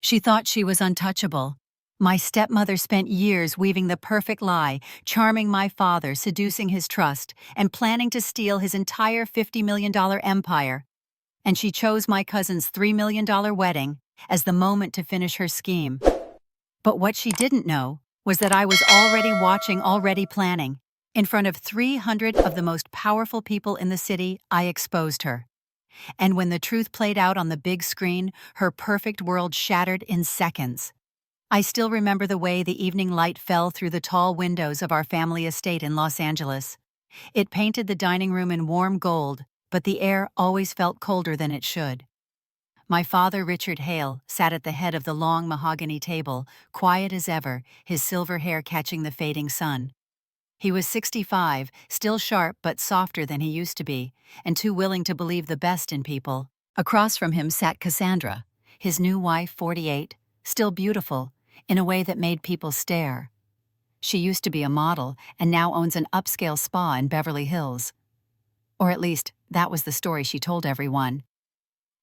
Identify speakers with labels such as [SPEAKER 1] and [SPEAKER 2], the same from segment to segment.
[SPEAKER 1] She thought she was untouchable. My stepmother spent years weaving the perfect lie, charming my father, seducing his trust, and planning to steal his entire $50 million empire. And she chose my cousin's $3 million wedding as the moment to finish her scheme. But what she didn't know was that I was already watching, already planning. In front of 300 of the most powerful people in the city, I exposed her. And when the truth played out on the big screen, her perfect world shattered in seconds. I still remember the way the evening light fell through the tall windows of our family estate in Los Angeles. It painted the dining room in warm gold, but the air always felt colder than it should. My father, Richard Hale, sat at the head of the long mahogany table, quiet as ever, his silver hair catching the fading sun. He was 65, still sharp but softer than he used to be, and too willing to believe the best in people. Across from him sat Cassandra, his new wife, 48, still beautiful, in a way that made people stare. She used to be a model and now owns an upscale spa in Beverly Hills. Or at least, that was the story she told everyone.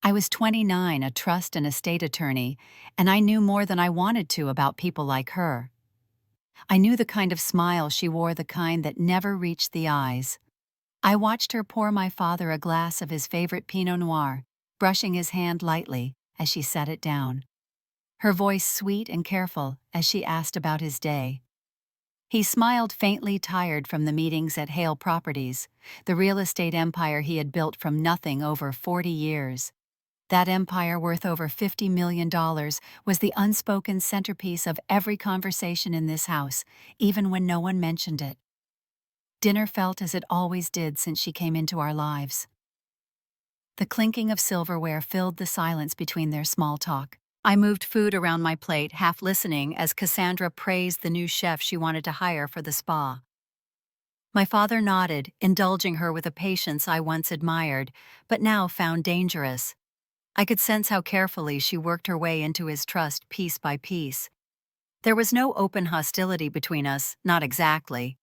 [SPEAKER 1] I was 29, a trust and estate attorney, and I knew more than I wanted to about people like her. I knew the kind of smile she wore, the kind that never reached the eyes. I watched her pour my father a glass of his favorite Pinot Noir, brushing his hand lightly as she set it down. Her voice sweet and careful as she asked about his day. He smiled, faintly, tired from the meetings at Hale Properties, the real estate empire he had built from nothing over 40 years. That empire, worth over $50 million, was the unspoken centerpiece of every conversation in this house, even when no one mentioned it. Dinner felt as it always did since she came into our lives. The clinking of silverware filled the silence between their small talk. I moved food around my plate, half listening as Cassandra praised the new chef she wanted to hire for the spa. My father nodded, indulging her with a patience I once admired, but now found dangerous. I could sense how carefully she worked her way into his trust piece by piece. There was no open hostility between us, not exactly.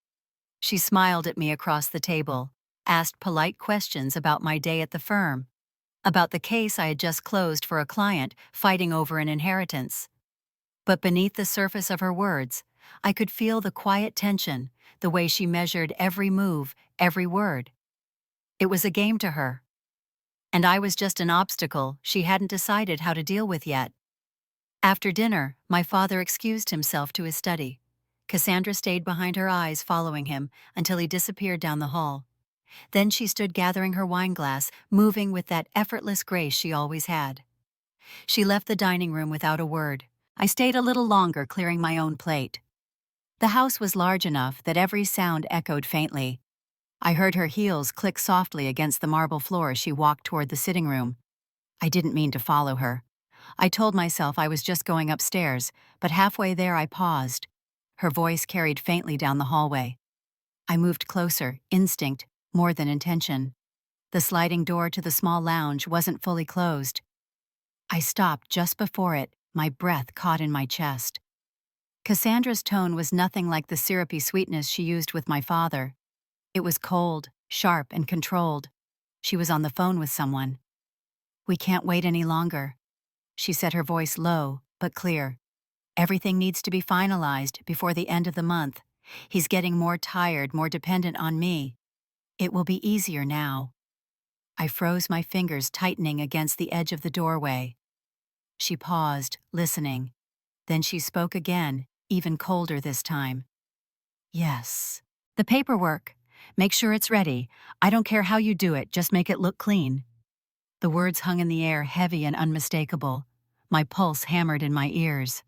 [SPEAKER 1] She smiled at me across the table, asked polite questions about my day at the firm, about the case I had just closed for a client fighting over an inheritance. But beneath the surface of her words, I could feel the quiet tension, the way she measured every move, every word. It was a game to her. And I was just an obstacle she hadn't decided how to deal with yet. After dinner, my father excused himself to his study. Cassandra stayed behind, her eyes following him until he disappeared down the hall. Then she stood gathering her wineglass, moving with that effortless grace she always had. She left the dining room without a word. I stayed a little longer, clearing my own plate. The house was large enough that every sound echoed faintly. I heard her heels click softly against the marble floor as she walked toward the sitting room. I didn't mean to follow her. I told myself I was just going upstairs, but halfway there I paused. Her voice carried faintly down the hallway. I moved closer, instinct, more than intention. The sliding door to the small lounge wasn't fully closed. I stopped just before it, my breath caught in my chest. Cassandra's tone was nothing like the syrupy sweetness she used with my father. It was cold, sharp, and controlled. She was on the phone with someone. "We can't wait any longer," she said, her voice low but clear. "Everything needs to be finalized before the end of the month. He's getting more tired, more dependent on me. It will be easier now." I froze, my fingers tightening against the edge of the doorway. She paused, listening. Then she spoke again, even colder this time. "Yes. The paperwork. Make sure it's ready. I don't care how you do it, just make it look clean." The words hung in the air, heavy and unmistakable. My pulse hammered in my ears.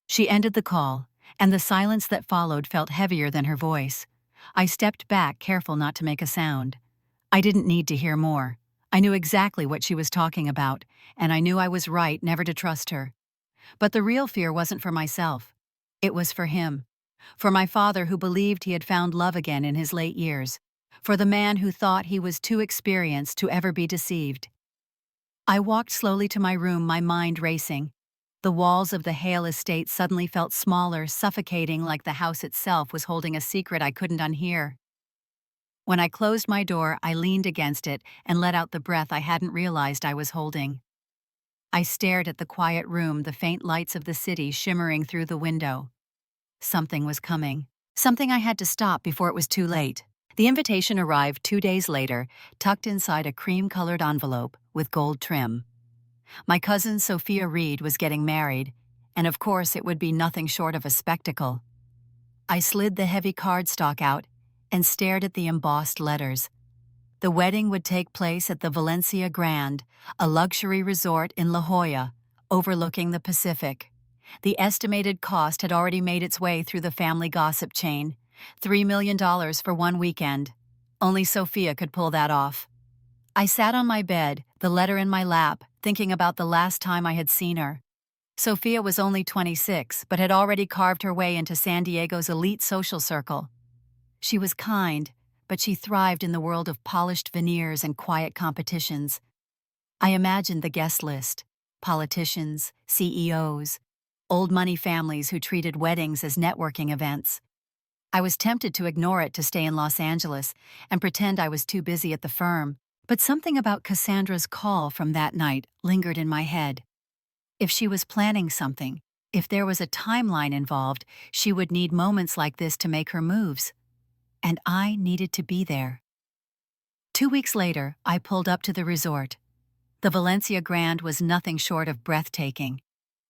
[SPEAKER 1] She ended the call, and the silence that followed felt heavier than her voice. I stepped back, careful not to make a sound. I didn't need to hear more. I knew exactly what she was talking about, and I knew I was right never to trust her. But the real fear wasn't for myself. It was for him. For my father, who believed he had found love again in his late years. For the man who thought he was too experienced to ever be deceived. I walked slowly to my room, my mind racing. The walls of the Hale estate suddenly felt smaller, suffocating, like the house itself was holding a secret I couldn't unhear. When I closed my door, I leaned against it and let out the breath I hadn't realized I was holding. I stared at the quiet room, the faint lights of the city shimmering through the window. Something was coming. Something I had to stop before it was too late. The invitation arrived 2 days later, tucked inside a cream-colored envelope with gold trim. My cousin Sophia Reed was getting married, and of course it would be nothing short of a spectacle. I slid the heavy cardstock out and stared at the embossed letters. The wedding would take place at the Valencia Grand, a luxury resort in La Jolla, overlooking the Pacific. The estimated cost had already made its way through the family gossip chain. $3 million for one weekend. Only Sophia could pull that off. I sat on my bed, the letter in my lap, thinking about the last time I had seen her. Sophia was only 26, but had already carved her way into San Diego's elite social circle. She was kind, but she thrived in the world of polished veneers and quiet competitions. I imagined the guest list: politicians, CEOs, old money families who treated weddings as networking events. I was tempted to ignore it to stay in Los Angeles and pretend I was too busy at the firm, but something about Cassandra's call from that night lingered in my head. If she was planning something, if there was a timeline involved, she would need moments like this to make her moves. And I needed to be there. 2 weeks later, I pulled up to the resort. The Valencia Grand was nothing short of breathtaking.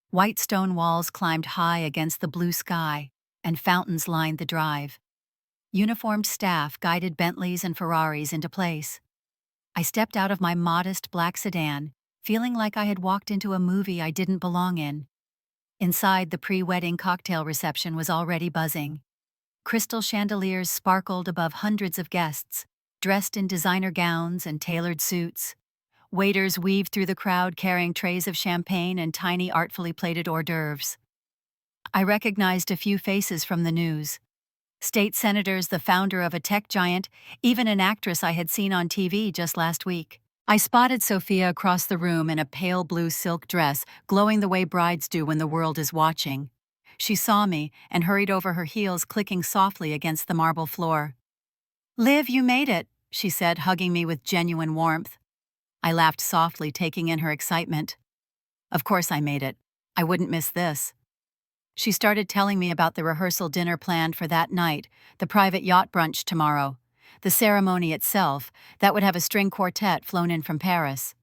[SPEAKER 1] White stone walls climbed high against the blue sky, and fountains lined the drive. Uniformed staff guided Bentleys and Ferraris into place. I stepped out of my modest black sedan, feeling like I had walked into a movie I didn't belong in. Inside, the pre-wedding cocktail reception was already buzzing. Crystal chandeliers sparkled above hundreds of guests, dressed in designer gowns and tailored suits. Waiters weaved through the crowd carrying trays of champagne and tiny artfully plated hors d'oeuvres. I recognized a few faces from the news. State senators, the founder of a tech giant, even an actress I had seen on TV just last week. I spotted Sophia across the room in a pale blue silk dress, glowing the way brides do when the world is watching. She saw me and hurried over her heels, clicking softly against the marble floor. "Liv, you made it," she said, hugging me with genuine warmth. I laughed softly, taking in her excitement. Of course I made it. I wouldn't miss this. She started telling me about the rehearsal dinner planned for that night, the private yacht brunch tomorrow, the ceremony itself, that would have a string quartet flown in from Paris.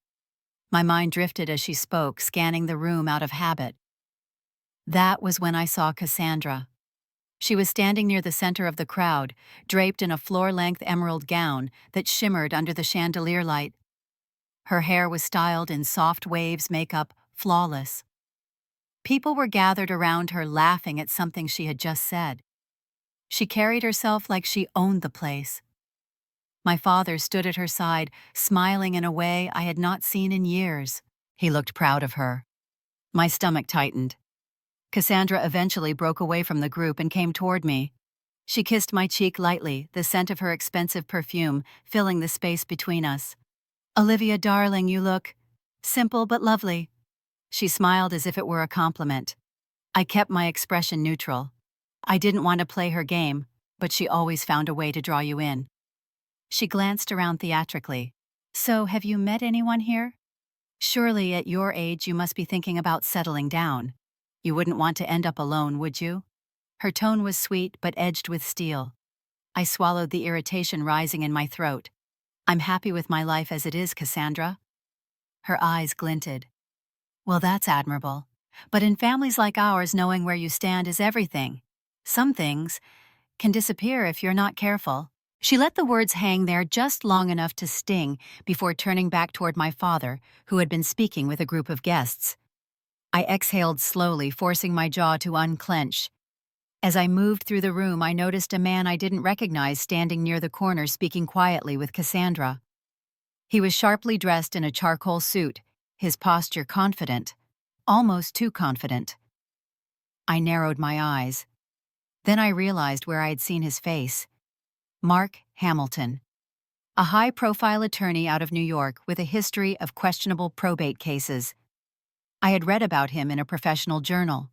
[SPEAKER 1] My mind drifted as she spoke, scanning the room out of habit. That was when I saw Cassandra. She was standing near the center of the crowd, draped in a floor-length emerald gown that shimmered under the chandelier light. Her hair was styled in soft waves, makeup flawless. People were gathered around her, laughing at something she had just said. She carried herself like she owned the place. My father stood at her side, smiling in a way I had not seen in years. He looked proud of her. My stomach tightened. Cassandra eventually broke away from the group and came toward me. She kissed my cheek lightly, the scent of her expensive perfume filling the space between us. "Olivia, darling, you look simple but lovely." She smiled as if it were a compliment. I kept my expression neutral. I didn't want to play her game, but she always found a way to draw you in. She glanced around theatrically. "So, have you met anyone here? Surely at your age you must be thinking about settling down. You wouldn't want to end up alone, would you?" Her tone was sweet but edged with steel. I swallowed the irritation rising in my throat. "I'm happy with my life as it is, Cassandra." Her eyes glinted. "Well, that's admirable. But in families like ours, knowing where you stand is everything. Some things can disappear if you're not careful." She let the words hang there just long enough to sting before turning back toward my father, who had been speaking with a group of guests. I exhaled slowly, forcing my jaw to unclench. As I moved through the room, I noticed a man I didn't recognize standing near the corner, speaking quietly with Cassandra. He was sharply dressed in a charcoal suit, his posture confident, almost too confident. I narrowed my eyes. Then I realized where I had seen his face. Mark Hamilton. A high-profile attorney out of New York with a history of questionable probate cases. I had read about him in a professional journal.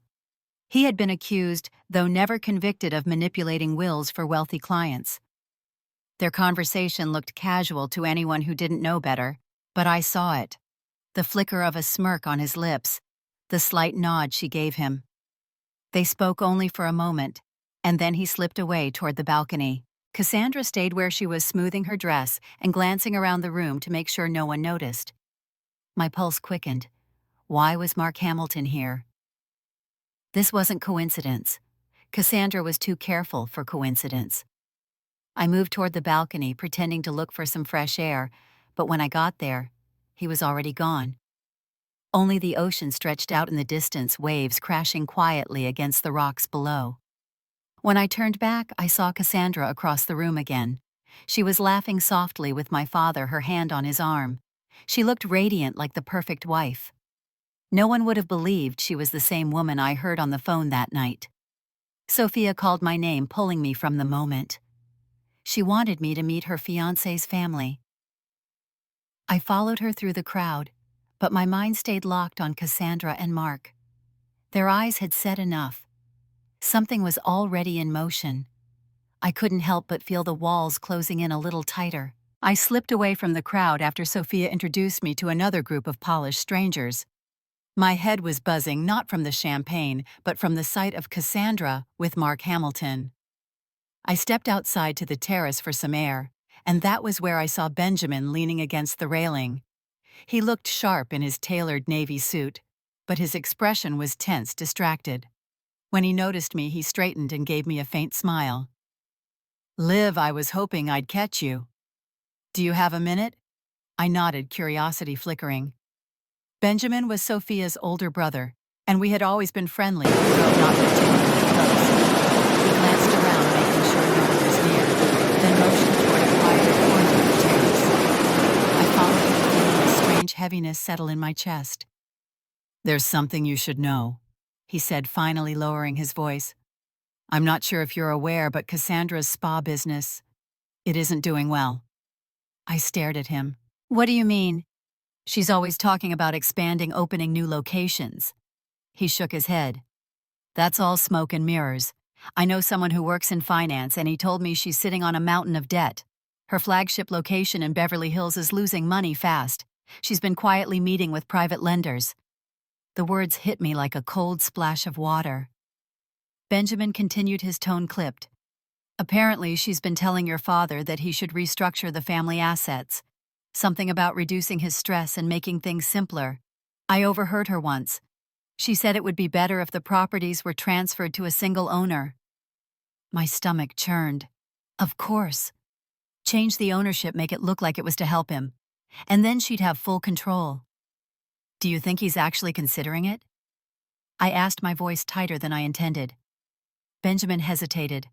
[SPEAKER 1] He had been accused, though never convicted, of manipulating wills for wealthy clients. Their conversation looked casual to anyone who didn't know better, but I saw it. the flicker of a smirk on his lips, the slight nod she gave him. They spoke only for a moment, and then he slipped away toward the balcony. Cassandra stayed where she was, smoothing her dress and glancing around the room to make sure no one noticed. My pulse quickened. Why was Mark Hamilton here? This wasn't coincidence. Cassandra was too careful for coincidence. I moved toward the balcony, pretending to look for some fresh air, but when I got there, he was already gone. Only the ocean stretched out in the distance, waves crashing quietly against the rocks below. When I turned back, I saw Cassandra across the room again. She was laughing softly with my father, her hand on his arm. She looked radiant, like the perfect wife. No one would have believed she was the same woman I heard on the phone that night. Sophia called my name, pulling me from the moment. She wanted me to meet her fiancé's family. I followed her through the crowd, but my mind stayed locked on Cassandra and Mark. Their eyes had said enough. Something was already in motion. I couldn't help but feel the walls closing in a little tighter. I slipped away from the crowd after Sophia introduced me to another group of polished strangers. My head was buzzing, not from the champagne, but from the sight of Cassandra with Mark Hamilton. I stepped outside to the terrace for some air, and that was where I saw Benjamin leaning against the railing. He looked sharp in his tailored navy suit, but his expression was tense, distracted. When he noticed me, he straightened and gave me a faint smile. "Liv, I was hoping I'd catch you. Do you have a minute?" I nodded, curiosity flickering. Benjamin was Sophia's older brother, and we had always been friendly, though not particularly close. He glanced around, making sure no one was near, then motioned toward a quieter corner of the terrace. I followed him, feeling a strange heaviness settle in my chest. "There's something you should know," he said, finally lowering his voice. "I'm not sure if you're aware, but Cassandra's spa business, it isn't doing well." I stared at him. "What do you mean?" "She's always talking about expanding, opening new locations." He shook his head. "That's all smoke and mirrors. I know someone who works in finance, and he told me she's sitting on a mountain of debt. Her flagship location in Beverly Hills is losing money fast. She's been quietly meeting with private lenders." The words hit me like a cold splash of water. Benjamin continued, his tone clipped. "Apparently, she's been telling your father that he should restructure the family assets. Something about reducing his stress and making things simpler. I overheard her once. She said it would be better if the properties were transferred to a single owner." My stomach churned. Of course. Change the ownership, make it look like it was to help him. And then she'd have full control. "Do you think he's actually considering it?" I asked, my voice tighter than I intended. Benjamin hesitated.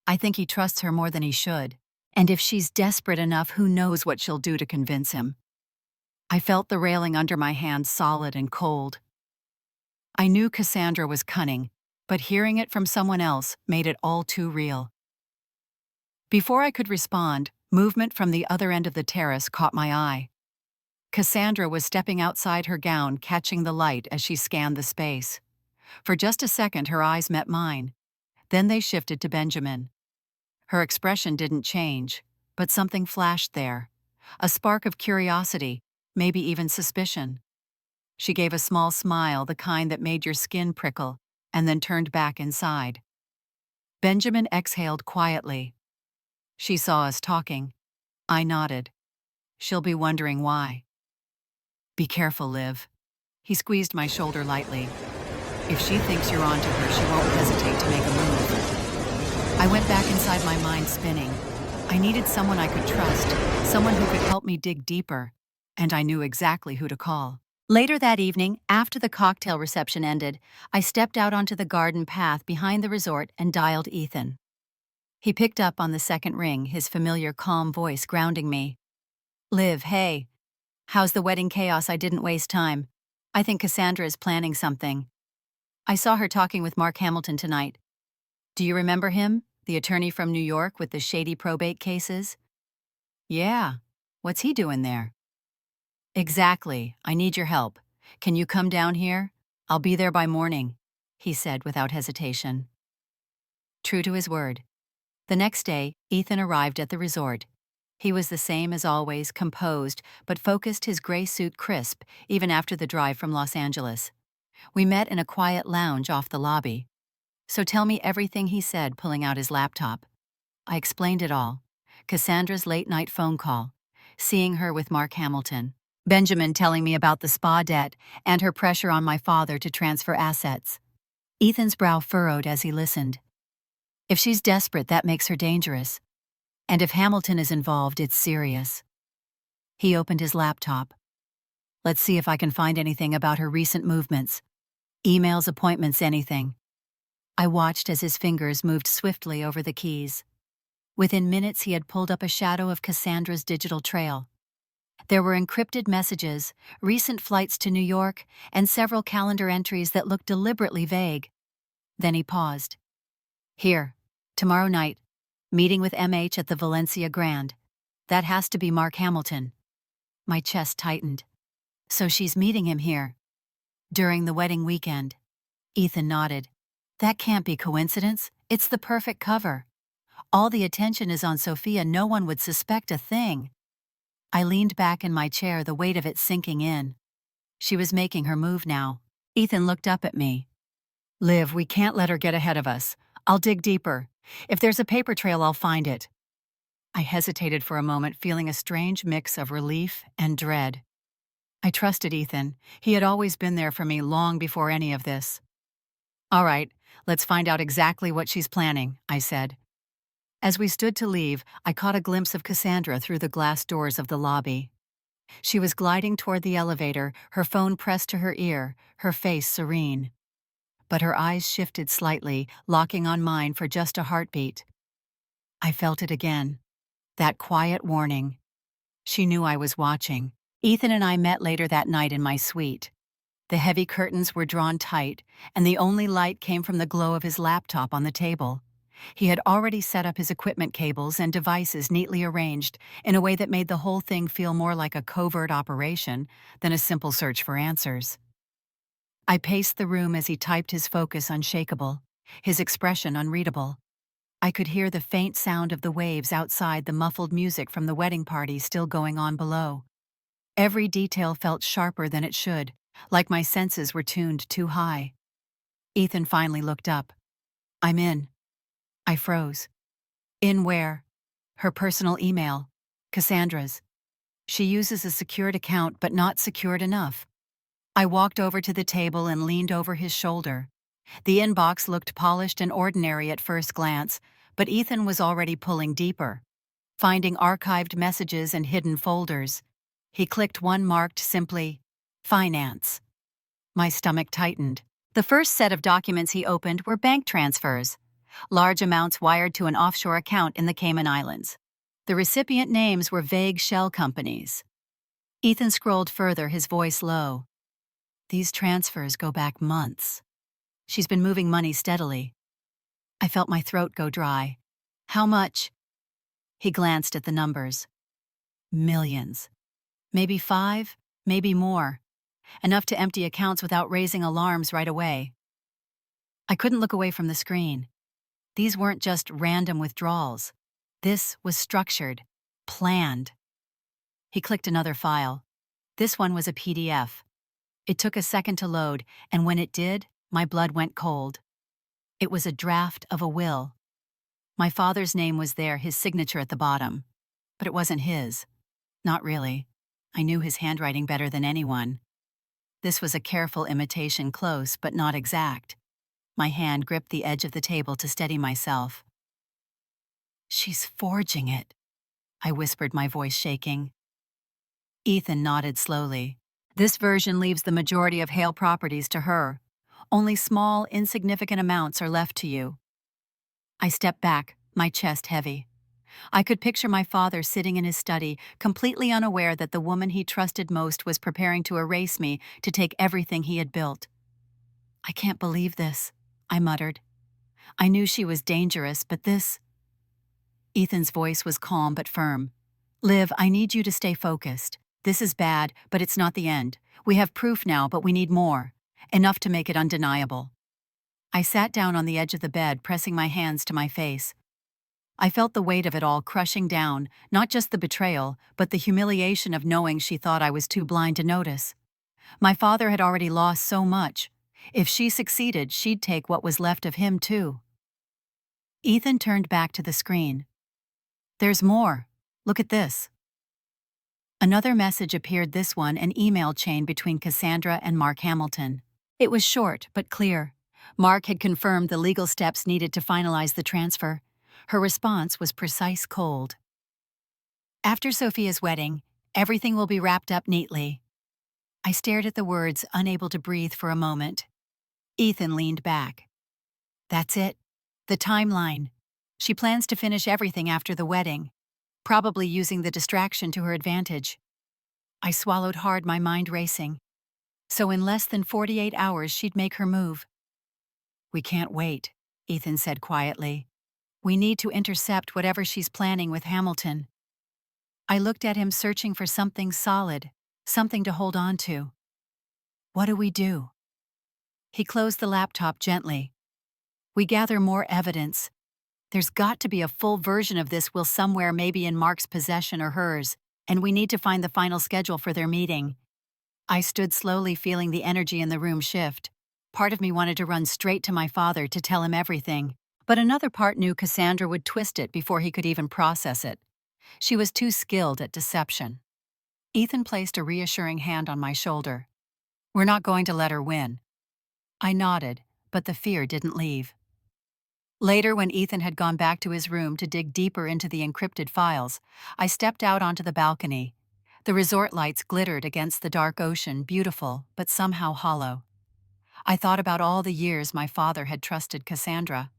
[SPEAKER 1] "I think he trusts her more than he should. And if she's desperate enough, who knows what she'll do to convince him." I felt the railing under my hand solid and cold. I knew Cassandra was cunning, but hearing it from someone else made it all too real. Before I could respond, movement from the other end of the terrace caught my eye. Cassandra was stepping outside her gown, catching the light as she scanned the space. For just a second, her eyes met mine. Then they shifted to Benjamin. Her expression didn't change, but something flashed there. A spark of curiosity, maybe even suspicion. She gave a small smile, the kind that made your skin prickle, and then turned back inside. Benjamin exhaled quietly. She saw us talking. I nodded. She'll be wondering why. "Be careful, Liv." He squeezed my shoulder lightly. "If she thinks you're onto her, she won't hesitate to make a move." I went back inside, my mind spinning. I needed someone I could trust, someone who could help me dig deeper, and I knew exactly who to call. Later that evening, after the cocktail reception ended, I stepped out onto the garden path behind the resort and dialed Ethan. He picked up on the second ring, his familiar calm voice grounding me. "Liv, hey. How's the wedding chaos? I didn't waste time. I think Cassandra is planning something. I saw her talking with Mark Hamilton tonight. Do you remember him, the attorney from New York with the shady probate cases?" "Yeah. What's he doing there?" "Exactly. I need your help. Can you come down here? I'll be there by morning," he said without hesitation. True to his word. The next day, Ethan arrived at the resort. He was the same as always, composed, but focused, his gray suit crisp, even after the drive from Los Angeles. We met in a quiet lounge off the lobby. "So tell me everything," he said, pulling out his laptop. I explained it all. Cassandra's late-night phone call, seeing her with Mark Hamilton, Benjamin telling me about the spa debt, and her pressure on my father to transfer assets. Ethan's brow furrowed as he listened. If she's desperate, that makes her dangerous. And if Hamilton is involved, it's serious. He opened his laptop. "Let's see if I can find anything about her recent movements. Emails, appointments, anything." I watched as his fingers moved swiftly over the keys. Within minutes, he had pulled up a shadow of Cassandra's digital trail. There were encrypted messages, recent flights to New York, and several calendar entries that looked deliberately vague. Then he paused. "Here, tomorrow night, meeting with MH at the Valencia Grand. That has to be Mark Hamilton." My chest tightened. "So she's meeting him here during the wedding weekend." Ethan nodded. "That can't be coincidence. It's the perfect cover. All the attention is on Sophia. No one would suspect a thing." I leaned back in my chair, the weight of it sinking in. She was making her move now. Ethan looked up at me. "Liv, we can't let her get ahead of us. I'll dig deeper. If there's a paper trail, I'll find it." I hesitated for a moment, feeling a strange mix of relief and dread. I trusted Ethan. He had always been there for me long before any of this. "All right, let's find out exactly what she's planning," I said. As we stood to leave, I caught a glimpse of Cassandra through the glass doors of the lobby. She was gliding toward the elevator, her phone pressed to her ear, her face serene. But her eyes shifted slightly, locking on mine for just a heartbeat. I felt it again. That quiet warning. She knew I was watching. Ethan and I met later that night in my suite. The heavy curtains were drawn tight, and the only light came from the glow of his laptop on the table. He had already set up his equipment, cables and devices neatly arranged in a way that made the whole thing feel more like a covert operation than a simple search for answers. I paced the room as he typed, his focus unshakable, his expression unreadable. I could hear the faint sound of the waves outside, the muffled music from the wedding party still going on below. Every detail felt sharper than it should, like my senses were tuned too high. Ethan finally looked up. "I'm in." I froze. "In where?" "Her personal email. Cassandra's. She uses a secured account, but not secured enough." I walked over to the table and leaned over his shoulder. The inbox looked polished and ordinary at first glance, but Ethan was already pulling deeper, finding archived messages and hidden folders. He clicked one marked simply, "Finance." My stomach tightened. The first set of documents he opened were bank transfers. Large amounts wired to an offshore account in the Cayman Islands. The recipient names were vague shell companies. Ethan scrolled further, his voice low. "These transfers go back months. She's been moving money steadily." I felt my throat go dry. "How much?" He glanced at the numbers. "Millions. Maybe 5, maybe more. Enough to empty accounts without raising alarms right away." I couldn't look away from the screen. These weren't just random withdrawals. This was structured, planned. He clicked another file. This one was a PDF. It took a second to load, and when it did, my blood went cold. It was a draft of a will. My father's name was there, his signature at the bottom. But it wasn't his. Not really. I knew his handwriting better than anyone. This was a careful imitation, close but not exact. My hand gripped the edge of the table to steady myself. "She's forging it," I whispered, my voice shaking. Ethan nodded slowly. "This version leaves the majority of Hale properties to her. Only small, insignificant amounts are left to you." I stepped back, my chest heavy. I could picture my father sitting in his study, completely unaware that the woman he trusted most was preparing to erase me, to take everything he had built. "I can't believe this," I muttered. "I knew she was dangerous, but this—" Ethan's voice was calm but firm. "Liv, I need you to stay focused. This is bad, but it's not the end. We have proof now, but we need more. Enough to make it undeniable." I sat down on the edge of the bed, pressing my hands to my face. I felt the weight of it all crushing down, not just the betrayal, but the humiliation of knowing she thought I was too blind to notice. My father had already lost so much. If she succeeded, she'd take what was left of him, too. Ethan turned back to the screen. "There's more. Look at this." Another message appeared, this one an email chain between Cassandra and Mark Hamilton. It was short but clear. Mark had confirmed the legal steps needed to finalize the transfer. Her response was precise, cold. "After Sophia's wedding, everything will be wrapped up neatly." I stared at the words, unable to breathe for a moment. Ethan leaned back. "That's it. The timeline. She plans to finish everything after the wedding, probably using the distraction to her advantage." I swallowed hard, my mind racing. So in less than 48 hours she'd make her move. "We can't wait," Ethan said quietly. "We need to intercept whatever she's planning with Hamilton." I looked at him, searching for something solid, something to hold on to. "What do we do?" He closed the laptop gently. "We gather more evidence. There's got to be a full version of this will somewhere, maybe in Mark's possession or hers, and we need to find the final schedule for their meeting." I stood slowly, feeling the energy in the room shift. Part of me wanted to run straight to my father to tell him everything, but another part knew Cassandra would twist it before he could even process it. She was too skilled at deception. Ethan placed a reassuring hand on my shoulder. "We're not going to let her win." I nodded, but the fear didn't leave. Later, when Ethan had gone back to his room to dig deeper into the encrypted files, I stepped out onto the balcony. The resort lights glittered against the dark ocean, beautiful but somehow hollow. I thought about all the years my father had trusted Cassandra.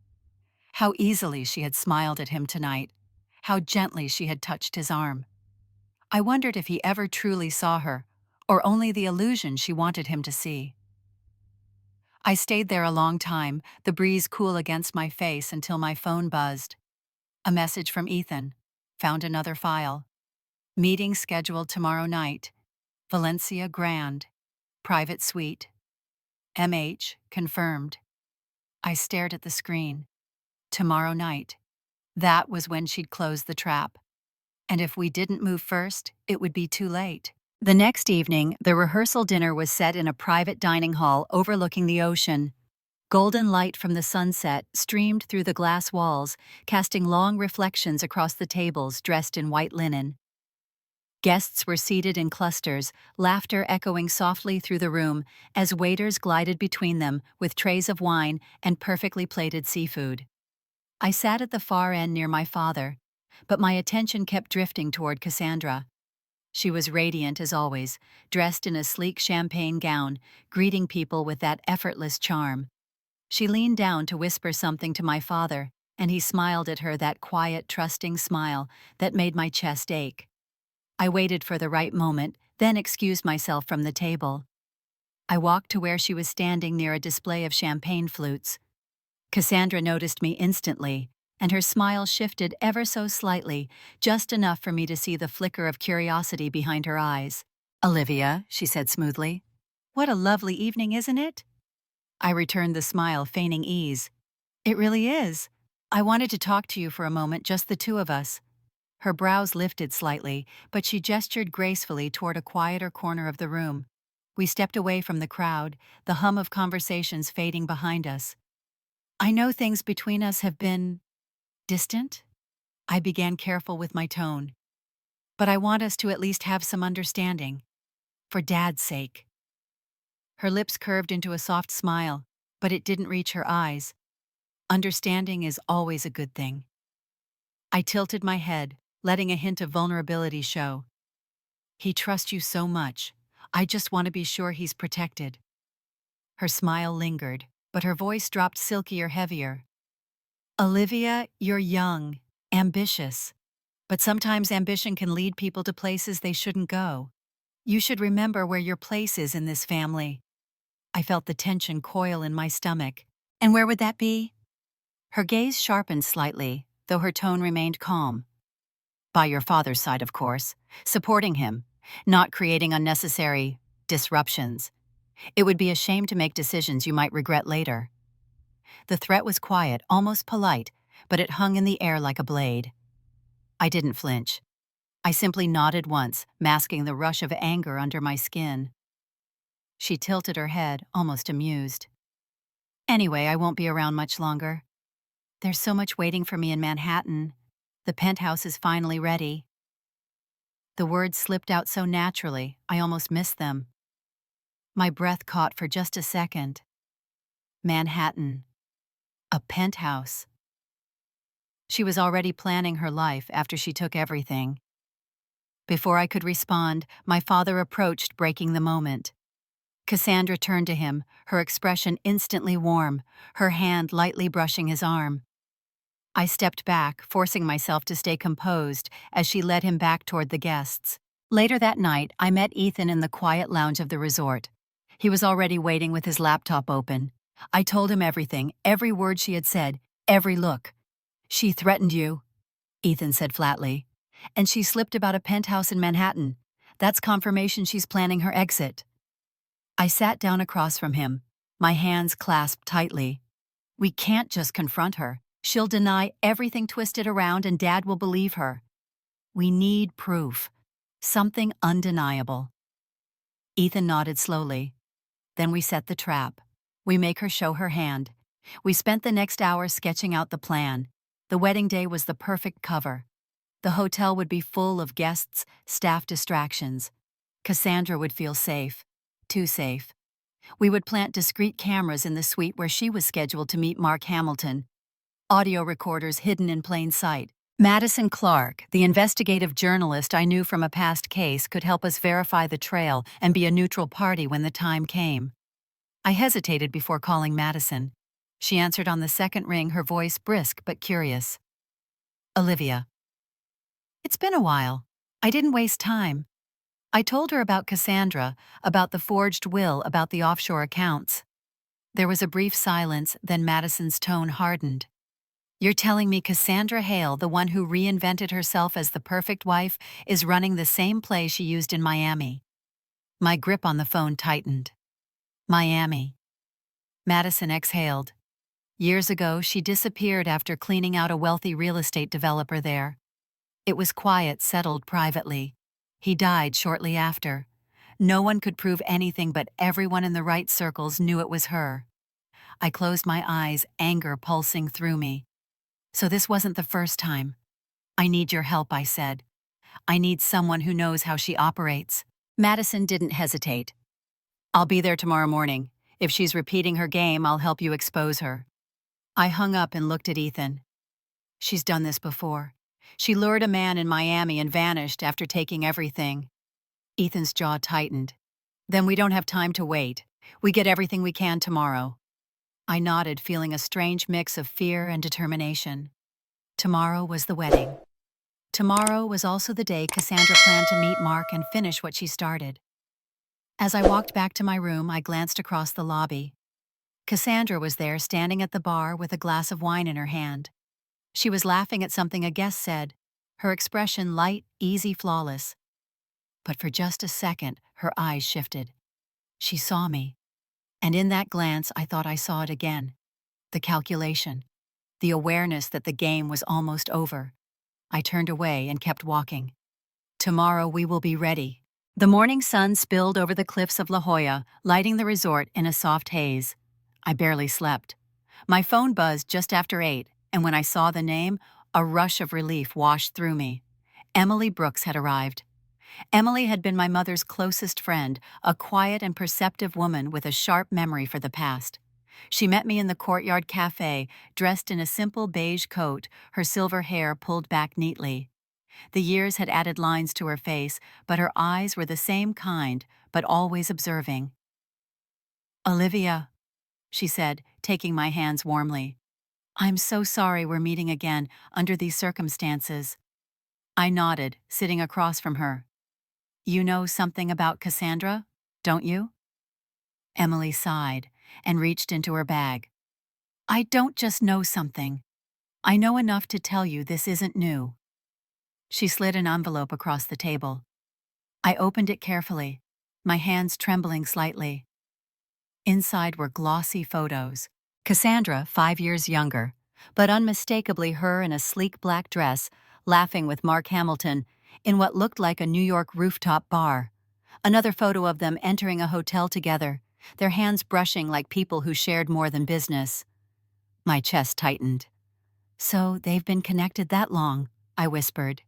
[SPEAKER 1] How easily she had smiled at him tonight. How gently she had touched his arm. I wondered if he ever truly saw her, or only the illusion she wanted him to see. I stayed there a long time, the breeze cool against my face, until my phone buzzed. A message from Ethan. Found another file. "Meeting scheduled tomorrow night. Valencia Grand. Private suite. MH, confirmed." I stared at the screen. Tomorrow night. That was when she'd close the trap. And if we didn't move first, it would be too late. The next evening, the rehearsal dinner was set in a private dining hall overlooking the ocean. Golden light from the sunset streamed through the glass walls, casting long reflections across the tables dressed in white linen. Guests were seated in clusters, laughter echoing softly through the room as waiters glided between them with trays of wine and perfectly plated seafood. I sat at the far end near my father, but my attention kept drifting toward Cassandra. She was radiant as always, dressed in a sleek champagne gown, greeting people with that effortless charm. She leaned down to whisper something to my father, and he smiled at her, that quiet, trusting smile that made my chest ache. I waited for the right moment, then excused myself from the table. I walked to where she was standing near a display of champagne flutes. Cassandra noticed me instantly, and her smile shifted ever so slightly, just enough for me to see the flicker of curiosity behind her eyes. "Olivia," she said smoothly. "What a lovely evening, isn't it?" I returned the smile, feigning ease. "It really is. I wanted to talk to you for a moment, just the two of us." Her brows lifted slightly, but she gestured gracefully toward a quieter corner of the room. We stepped away from the crowd, the hum of conversations fading behind us. "I know things between us have been distant." I began, careful with my tone. "But I want us to at least have some understanding. For Dad's sake." Her lips curved into a soft smile, but it didn't reach her eyes. Understanding is always a good thing. I tilted my head, letting a hint of vulnerability show. "He trusts you so much. I just want to be sure he's protected." Her smile lingered, but her voice dropped silkier, heavier. "Olivia, you're young, ambitious. But sometimes ambition can lead people to places they shouldn't go. You should remember where your place is in this family." I felt the tension coil in my stomach. "And where would that be?" Her gaze sharpened slightly, though her tone remained calm. "By your father's side, of course, supporting him, not creating unnecessary disruptions. It would be a shame to make decisions you might regret later." The threat was quiet, almost polite, but it hung in the air like a blade. I didn't flinch. I simply nodded once, masking the rush of anger under my skin. She tilted her head, almost amused. Anyway, I won't be around much longer. There's so much waiting for me in Manhattan. The penthouse is finally ready. The words slipped out so naturally, I almost missed them. My breath caught for just a second. Manhattan. A penthouse. She was already planning her life after she took everything. Before I could respond, my father approached, breaking the moment. Cassandra turned to him, her expression instantly warm, her hand lightly brushing his arm. I stepped back, forcing myself to stay composed as she led him back toward the guests. Later that night, I met Ethan in the quiet lounge of the resort. He was already waiting with his laptop open. I told him everything, every word she had said, every look. "She threatened you," Ethan said flatly. "And she slipped about a penthouse in Manhattan. That's confirmation she's planning her exit." I sat down across from him, my hands clasped tightly. We can't just confront her. She'll deny everything, twisted around, and Dad will believe her. We need proof. Something undeniable. Ethan nodded slowly. Then we set the trap. We make her show her hand. We spent the next hour sketching out the plan. The wedding day was the perfect cover. The hotel would be full of guests, staff distractions. Cassandra would feel safe. Too safe. We would plant discreet cameras in the suite where she was scheduled to meet Mark Hamilton. Audio recorders hidden in plain sight. Madison Clark, the investigative journalist I knew from a past case, could help us verify the trail and be a neutral party when the time came. I hesitated before calling Madison. She answered on the second ring, her voice brisk but curious. "Olivia." "It's been a while. I didn't waste time." I told her about Cassandra, about the forged will, about the offshore accounts. There was a brief silence, then Madison's tone hardened. "You're telling me Cassandra Hale, the one who reinvented herself as the perfect wife, is running the same play she used in Miami?" My grip on the phone tightened. Miami. Madison exhaled. Years ago, she disappeared after cleaning out a wealthy real estate developer there. It was quiet, settled privately. He died shortly after. No one could prove anything, but everyone in the right circles knew it was her. I closed my eyes, anger pulsing through me. "So this wasn't the first time." "I need your help," I said. "I need someone who knows how she operates." Madison didn't hesitate. "I'll be there tomorrow morning. If she's repeating her game, I'll help you expose her." I hung up and looked at Ethan. "She's done this before. She lured a man in Miami and vanished after taking everything." Ethan's jaw tightened. "Then we don't have time to wait. We get everything we can tomorrow." I nodded, feeling a strange mix of fear and determination. Tomorrow was the wedding. Tomorrow was also the day Cassandra planned to meet Mark and finish what she started. As I walked back to my room, I glanced across the lobby. Cassandra was there, standing at the bar with a glass of wine in her hand. She was laughing at something a guest said, her expression light, easy, flawless. But for just a second, her eyes shifted. She saw me. And in that glance, I thought I saw it again. The calculation. The awareness that the game was almost over. I turned away and kept walking. Tomorrow we will be ready. The morning sun spilled over the cliffs of La Jolla, lighting the resort in a soft haze. I barely slept. My phone buzzed just after 8, and when I saw the name, a rush of relief washed through me. Emily Brooks had arrived. Emily had been my mother's closest friend, a quiet and perceptive woman with a sharp memory for the past. She met me in the Courtyard Cafe, dressed in a simple beige coat, her silver hair pulled back neatly. The years had added lines to her face, but her eyes were the same kind, but always observing. "Olivia," she said, taking my hands warmly. "I'm so sorry we're meeting again under these circumstances." I nodded, sitting across from her. "You know something about Cassandra, don't you?" Emily sighed and reached into her bag. "I don't just know something. I know enough to tell you this isn't new." She slid an envelope across the table. I opened it carefully, my hands trembling slightly. Inside were glossy photos. Cassandra, 5 years younger, but unmistakably her in a sleek black dress, laughing with Mark Hamilton in what looked like a New York rooftop bar. Another photo of them entering a hotel together, their hands brushing like people who shared more than business. My chest tightened. "So they've been connected that long," I whispered.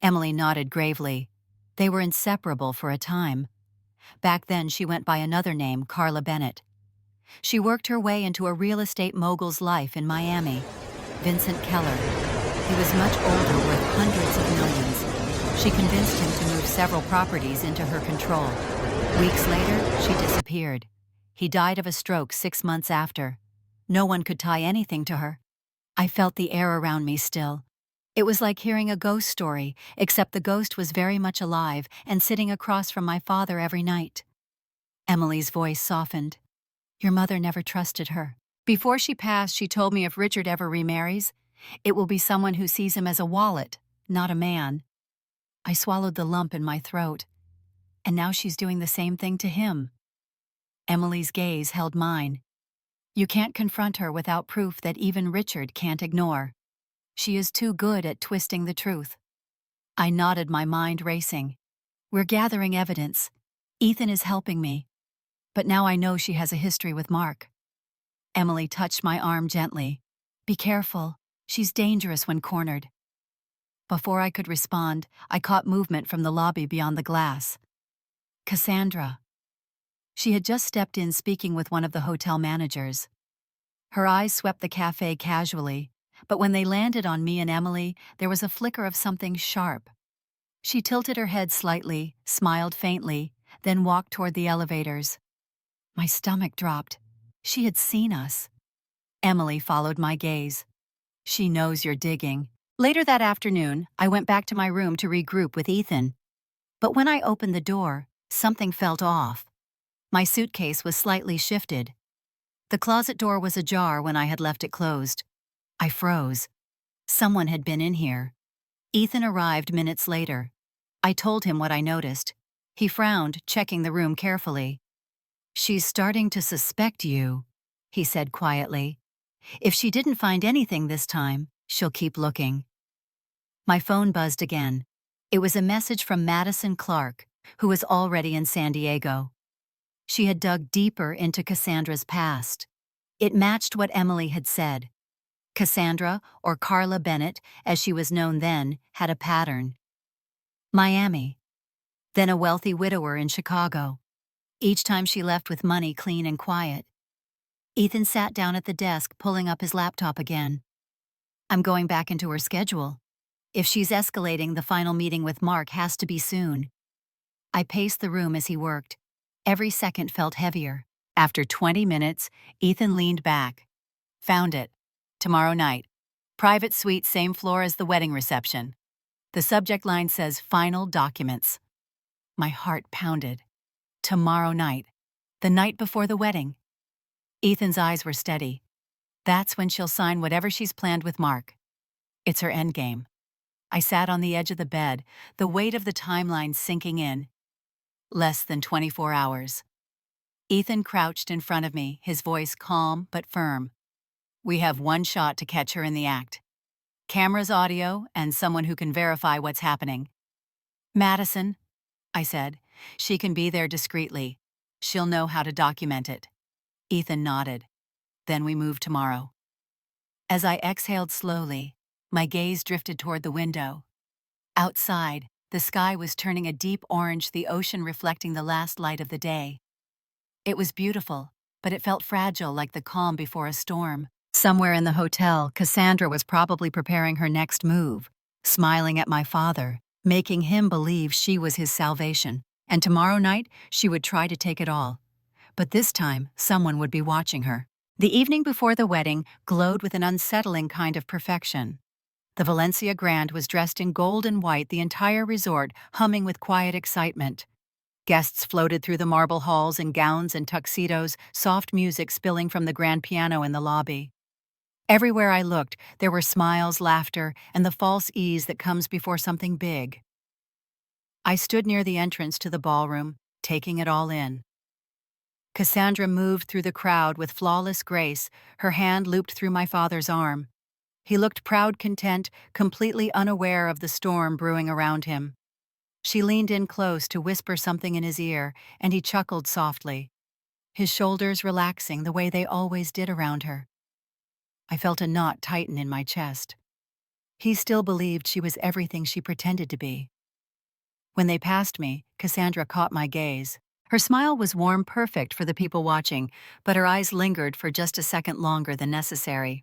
[SPEAKER 1] Emily nodded gravely. They were inseparable for a time. Back then she went by another name, Carla Bennett. She worked her way into a real estate mogul's life in Miami, Vincent Keller. He was much older, worth hundreds of millions. She convinced him to move several properties into her control. Weeks later, she disappeared. He died of a stroke 6 months after. No one could tie anything to her. I felt the air around me still. It was like hearing a ghost story, except the ghost was very much alive and sitting across from my father every night. Emily's voice softened. "Your mother never trusted her. Before she passed, she told me if Richard ever remarries, it will be someone who sees him as a wallet, not a man." I swallowed the lump in my throat. And now she's doing the same thing to him. Emily's gaze held mine. "You can't confront her without proof that even Richard can't ignore. She is too good at twisting the truth." I nodded, my mind racing. "We're gathering evidence. Ethan is helping me. But now I know she has a history with Mark." Emily touched my arm gently. "Be careful. She's dangerous when cornered." Before I could respond, I caught movement from the lobby beyond the glass. Cassandra. She had just stepped in speaking with one of the hotel managers. Her eyes swept the cafe casually, but when they landed on me and Emily, there was a flicker of something sharp. She tilted her head slightly, smiled faintly, then walked toward the elevators. My stomach dropped. She had seen us. Emily followed my gaze. "She knows you're digging." Later that afternoon, I went back to my room to regroup with Ethan. But when I opened the door, something felt off. My suitcase was slightly shifted. The closet door was ajar when I had left it closed. I froze. Someone had been in here. Ethan arrived minutes later. I told him what I noticed. He frowned, checking the room carefully. "She's starting to suspect you," he said quietly. "If she didn't find anything this time, she'll keep looking." My phone buzzed again. It was a message from Madison Clark, who was already in San Diego. She had dug deeper into Cassandra's past. It matched what Emily had said. Cassandra, or Carla Bennett, as she was known then, had a pattern. Miami. Then a wealthy widower in Chicago. Each time she left with money clean and quiet. Ethan sat down at the desk, pulling up his laptop again. "I'm going back into her schedule. If she's escalating, the final meeting with Mark has to be soon." I paced the room as he worked. Every second felt heavier. After 20 minutes, Ethan leaned back. "Found it. Tomorrow night. Private suite, same floor as the wedding reception. The subject line says final documents." My heart pounded. Tomorrow night. The night before the wedding. Ethan's eyes were steady. "That's when she'll sign whatever she's planned with Mark. It's her endgame." I sat on the edge of the bed, the weight of the timeline sinking in. Less than 24 hours. Ethan crouched in front of me, his voice calm but firm. "We have one shot to catch her in the act. Cameras, audio, and someone who can verify what's happening." "Madison," I said. "She can be there discreetly. She'll know how to document it." Ethan nodded. "Then we move tomorrow." As I exhaled slowly, my gaze drifted toward the window. Outside, the sky was turning a deep orange, the ocean reflecting the last light of the day. It was beautiful, but it felt fragile, like the calm before a storm. Somewhere in the hotel, Cassandra was probably preparing her next move, smiling at my father, making him believe she was his salvation. And tomorrow night, she would try to take it all. But this time, someone would be watching her. The evening before the wedding glowed with an unsettling kind of perfection. The Valencia Grand was dressed in gold and white, the entire resort humming with quiet excitement. Guests floated through the marble halls in gowns and tuxedos, soft music spilling from the grand piano in the lobby. Everywhere I looked, there were smiles, laughter, and the false ease that comes before something big. I stood near the entrance to the ballroom, taking it all in. Cassandra moved through the crowd with flawless grace, her hand looped through my father's arm. He looked proud, content, completely unaware of the storm brewing around him. She leaned in close to whisper something in his ear, and he chuckled softly, his shoulders relaxing the way they always did around her. I felt a knot tighten in my chest. He still believed she was everything she pretended to be. When they passed me, Cassandra caught my gaze. Her smile was warm, perfect for the people watching, but her eyes lingered for just a second longer than necessary.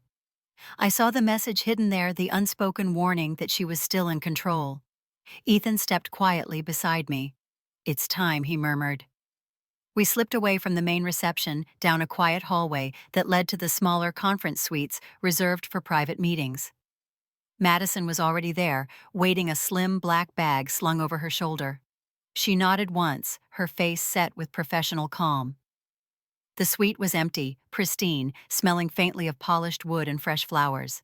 [SPEAKER 1] I saw the message hidden there, the unspoken warning that she was still in control. Ethan stepped quietly beside me. "It's time," he murmured. We slipped away from the main reception down a quiet hallway that led to the smaller conference suites reserved for private meetings. Madison was already there, waiting, a slim black bag slung over her shoulder. She nodded once, her face set with professional calm. The suite was empty, pristine, smelling faintly of polished wood and fresh flowers.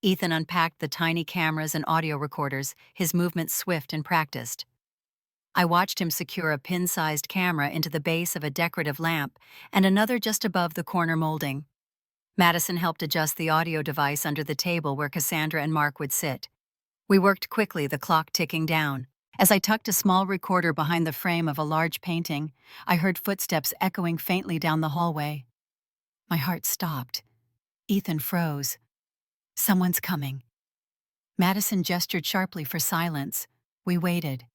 [SPEAKER 1] Ethan unpacked the tiny cameras and audio recorders, his movements swift and practiced. I watched him secure a pin-sized camera into the base of a decorative lamp and another just above the corner molding. Madison helped adjust the audio device under the table where Cassandra and Mark would sit. We worked quickly, the clock ticking down. As I tucked a small recorder behind the frame of a large painting, I heard footsteps echoing faintly down the hallway. My heart stopped. Ethan froze. "Someone's coming." Madison gestured sharply for silence. We waited.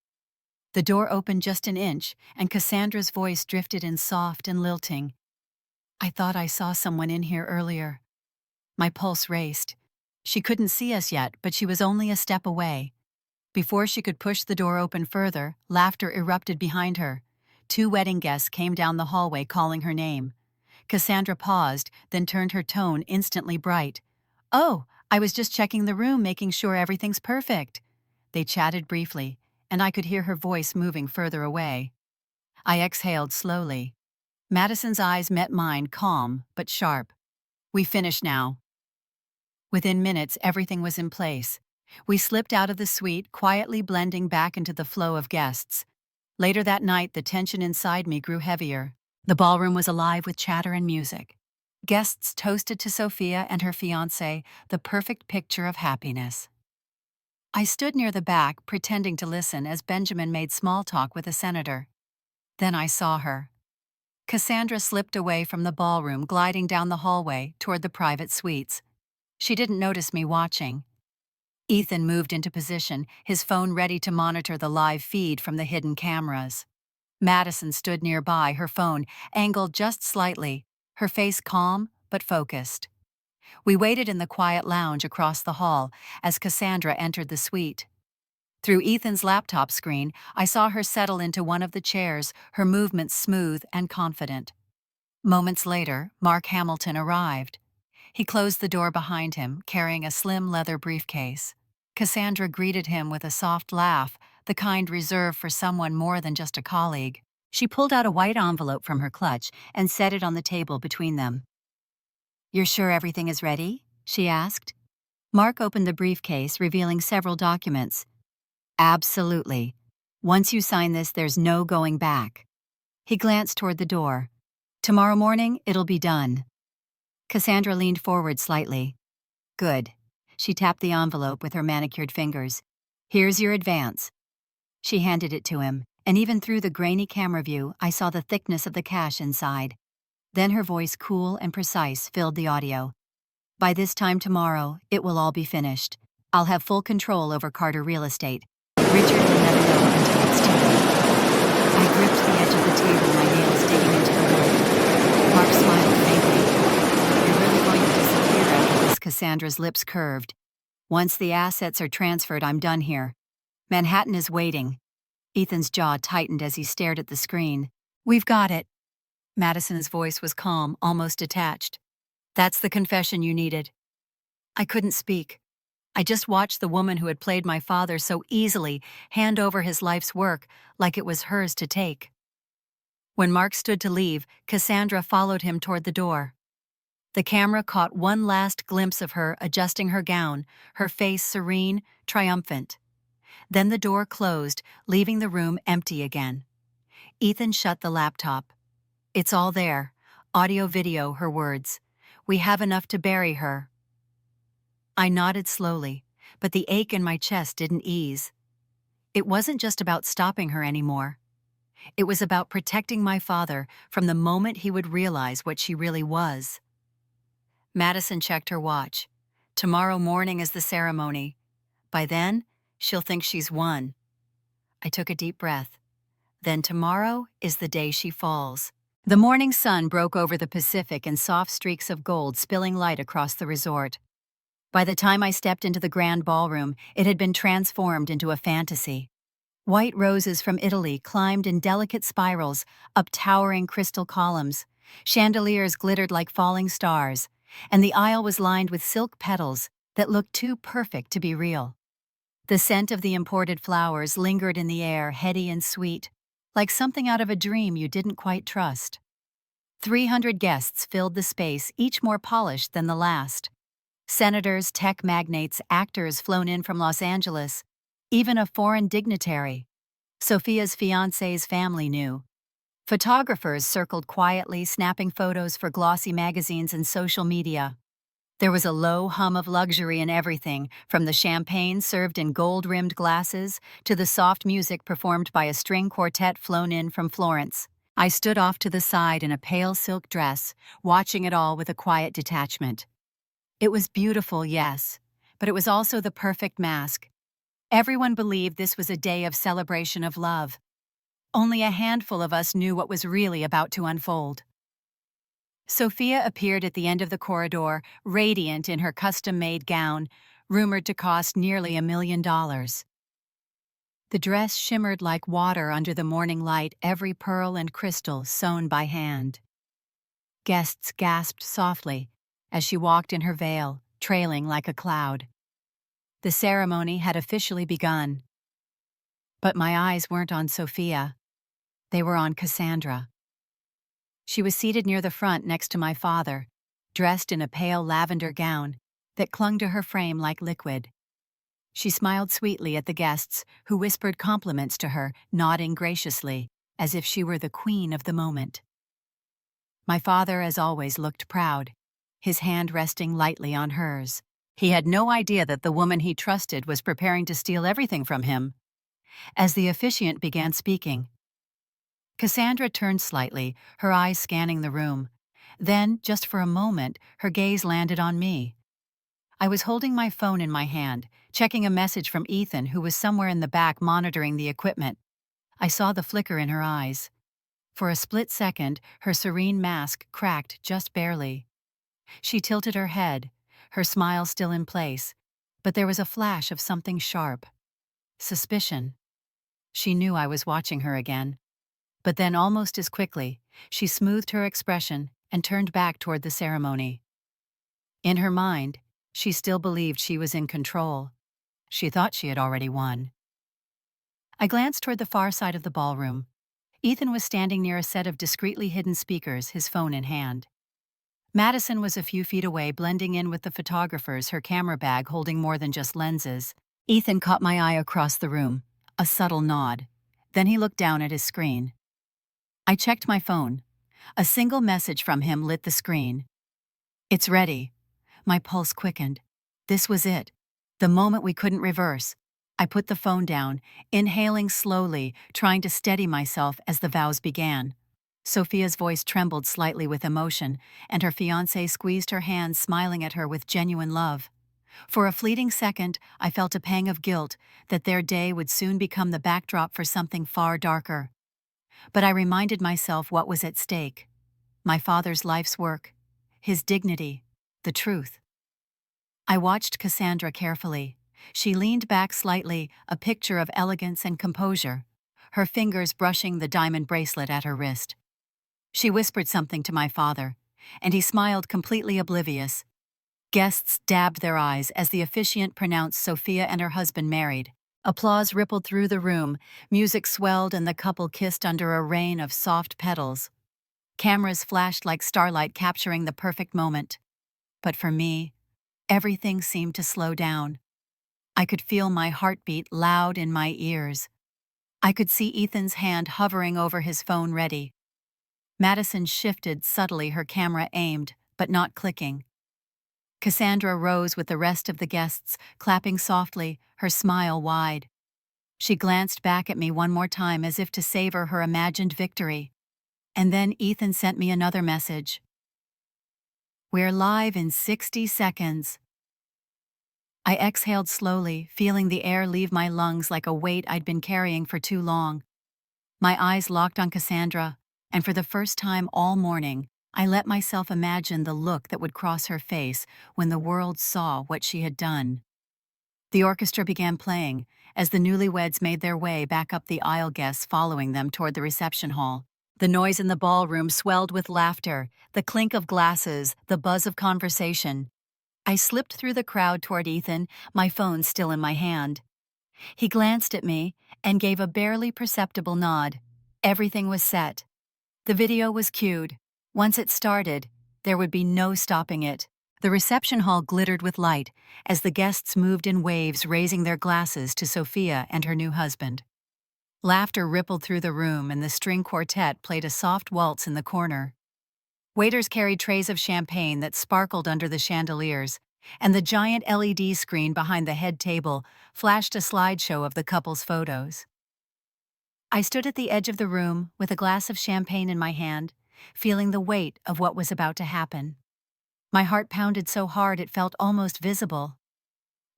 [SPEAKER 1] The door opened just an inch, and Cassandra's voice drifted in soft and lilting. "I thought I saw someone in here earlier." My pulse raced. She couldn't see us yet, but she was only a step away. Before she could push the door open further, laughter erupted behind her. 2 wedding guests came down the hallway calling her name. Cassandra paused, then turned her tone instantly bright. "Oh, I was just checking the room, making sure everything's perfect." They chatted briefly, and I could hear her voice moving further away. I exhaled slowly. Madison's eyes met mine, calm but sharp. "We finish now." Within minutes, everything was in place. We slipped out of the suite, quietly blending back into the flow of guests. Later that night, the tension inside me grew heavier. The ballroom was alive with chatter and music. Guests toasted to Sophia and her fiancé, the perfect picture of happiness. I stood near the back, pretending to listen as Benjamin made small talk with a senator. Then I saw her. Cassandra slipped away from the ballroom, gliding down the hallway toward the private suites. She didn't notice me watching. Ethan moved into position, his phone ready to monitor the live feed from the hidden cameras. Madison stood nearby, her phone angled just slightly, her face calm but focused. We waited in the quiet lounge across the hall as Cassandra entered the suite. Through Ethan's laptop screen, I saw her settle into one of the chairs, her movements smooth and confident. Moments later, Mark Hamilton arrived. He closed the door behind him, carrying a slim leather briefcase. Cassandra greeted him with a soft laugh, the kind reserved for someone more than just a colleague. She pulled out a white envelope from her clutch and set it on the table between them. "You're sure everything is ready?" she asked. Mark opened the briefcase, revealing several documents. "Absolutely. Once you sign this, there's no going back." He glanced toward the door. "Tomorrow morning, it'll be done." Cassandra leaned forward slightly. "Good." She tapped the envelope with her manicured fingers. "Here's your advance." She handed it to him, and even through the grainy camera view, I saw the thickness of the cash inside. Then her voice, cool and precise, filled the audio. "By this time tomorrow, it will all be finished. I'll have full control over Carter Real Estate. Richard will never know until it's too late." I gripped the edge of the table, my nails digging into the wood. Mark smiled faintly. "You're really going to disappear after this?" Cassandra's lips curved. "Once the assets are transferred, I'm done here. Manhattan is waiting." Ethan's jaw tightened as he stared at the screen. "We've got it." Madison's voice was calm, almost detached. "That's the confession you needed." I couldn't speak. I just watched the woman who had played my father so easily hand over his life's work like it was hers to take. When Mark stood to leave, Cassandra followed him toward the door. The camera caught one last glimpse of her adjusting her gown, her face serene, triumphant. Then the door closed, leaving the room empty again. Ethan shut the laptop. "It's all there. Audio, video, her words. We have enough to bury her." I nodded slowly, but the ache in my chest didn't ease. It wasn't just about stopping her anymore. It was about protecting my father from the moment he would realize what she really was. Madison checked her watch. Tomorrow morning is the ceremony. By then, she'll think she's won. I took a deep breath. Then tomorrow is the day she falls. The morning sun broke over the Pacific in soft streaks of gold spilling light across the resort. By the time I stepped into the grand ballroom, it had been transformed into a fantasy. White roses from Italy climbed in delicate spirals up towering crystal columns. Chandeliers glittered like falling stars, and the aisle was lined with silk petals that looked too perfect to be real. The scent of the imported flowers lingered in the air, heady and sweet, like something out of a dream you didn't quite trust. 300 guests filled the space, each more polished than the last. Senators, tech magnates, actors flown in from Los Angeles, even a foreign dignitary. Sophia's fiancé's family knew. Photographers circled quietly, snapping photos for glossy magazines and social media. There was a low hum of luxury in everything, from the champagne served in gold-rimmed glasses to the soft music performed by a string quartet flown in from Florence. I stood off to the side in a pale silk dress, watching it all with a quiet detachment. It was beautiful, yes, but it was also the perfect mask. Everyone believed this was a day of celebration of love. Only a handful of us knew what was really about to unfold. Sophia appeared at the end of the corridor, radiant in her custom-made gown, rumored to cost nearly $1 million. The dress shimmered like water under the morning light, every pearl and crystal sewn by hand. Guests gasped softly as she walked in her veil, trailing like a cloud. The ceremony had officially begun. But my eyes weren't on Sophia. They were on Cassandra. She was seated near the front next to my father, dressed in a pale lavender gown that clung to her frame like liquid. She smiled sweetly at the guests, who whispered compliments to her, nodding graciously, as if she were the queen of the moment. My father, as always, looked proud, his hand resting lightly on hers. He had no idea that the woman he trusted was preparing to steal everything from him. As the officiant began speaking, Cassandra turned slightly, her eyes scanning the room. Then, just for a moment, her gaze landed on me. I was holding my phone in my hand, checking a message from Ethan, who was somewhere in the back monitoring the equipment. I saw the flicker in her eyes. For a split second, her serene mask cracked just barely. She tilted her head, her smile still in place, but there was a flash of something sharp. Suspicion. She knew I was watching her again. But then, almost as quickly, she smoothed her expression and turned back toward the ceremony. In her mind, she still believed she was in control. She thought she had already won. I glanced toward the far side of the ballroom. Ethan was standing near a set of discreetly hidden speakers, his phone in hand. Madison was a few feet away, blending in with the photographers, her camera bag holding more than just lenses. Ethan caught my eye across the room, a subtle nod. Then he looked down at his screen. I checked my phone. A single message from him lit the screen. "It's ready." My pulse quickened. This was it. The moment we couldn't reverse. I put the phone down, inhaling slowly, trying to steady myself as the vows began. Sophia's voice trembled slightly with emotion, and her fiancé squeezed her hand, smiling at her with genuine love. For a fleeting second, I felt a pang of guilt that their day would soon become the backdrop for something far darker. But I reminded myself what was at stake. My father's life's work, his dignity, the truth. I watched Cassandra carefully. She leaned back slightly, a picture of elegance and composure, her fingers brushing the diamond bracelet at her wrist. She whispered something to my father, and he smiled, completely oblivious. Guests dabbed their eyes as the officiant pronounced Sophia and her husband married. Applause rippled through the room, music swelled, and the couple kissed under a rain of soft petals. Cameras flashed like starlight, capturing the perfect moment. But for me, everything seemed to slow down. I could feel my heartbeat loud in my ears. I could see Ethan's hand hovering over his phone, ready. Madison shifted subtly, her camera aimed, but not clicking. Cassandra rose with the rest of the guests, clapping softly, her smile wide. She glanced back at me one more time as if to savor her imagined victory. And then Ethan sent me another message. "We're live in 60 seconds. I exhaled slowly, feeling the air leave my lungs like a weight I'd been carrying for too long. My eyes locked on Cassandra, and for the first time all morning, I let myself imagine the look that would cross her face when the world saw what she had done. The orchestra began playing, as the newlyweds made their way back up the aisle, guests following them toward the reception hall. The noise in the ballroom swelled with laughter, the clink of glasses, the buzz of conversation. I slipped through the crowd toward Ethan, my phone still in my hand. He glanced at me and gave a barely perceptible nod. Everything was set. The video was cued. Once it started, there would be no stopping it. The reception hall glittered with light as the guests moved in waves, raising their glasses to Sophia and her new husband. Laughter rippled through the room and the string quartet played a soft waltz in the corner. Waiters carried trays of champagne that sparkled under the chandeliers, and the giant LED screen behind the head table flashed a slideshow of the couple's photos. I stood at the edge of the room with a glass of champagne in my hand, feeling the weight of what was about to happen. My heart pounded so hard it felt almost visible.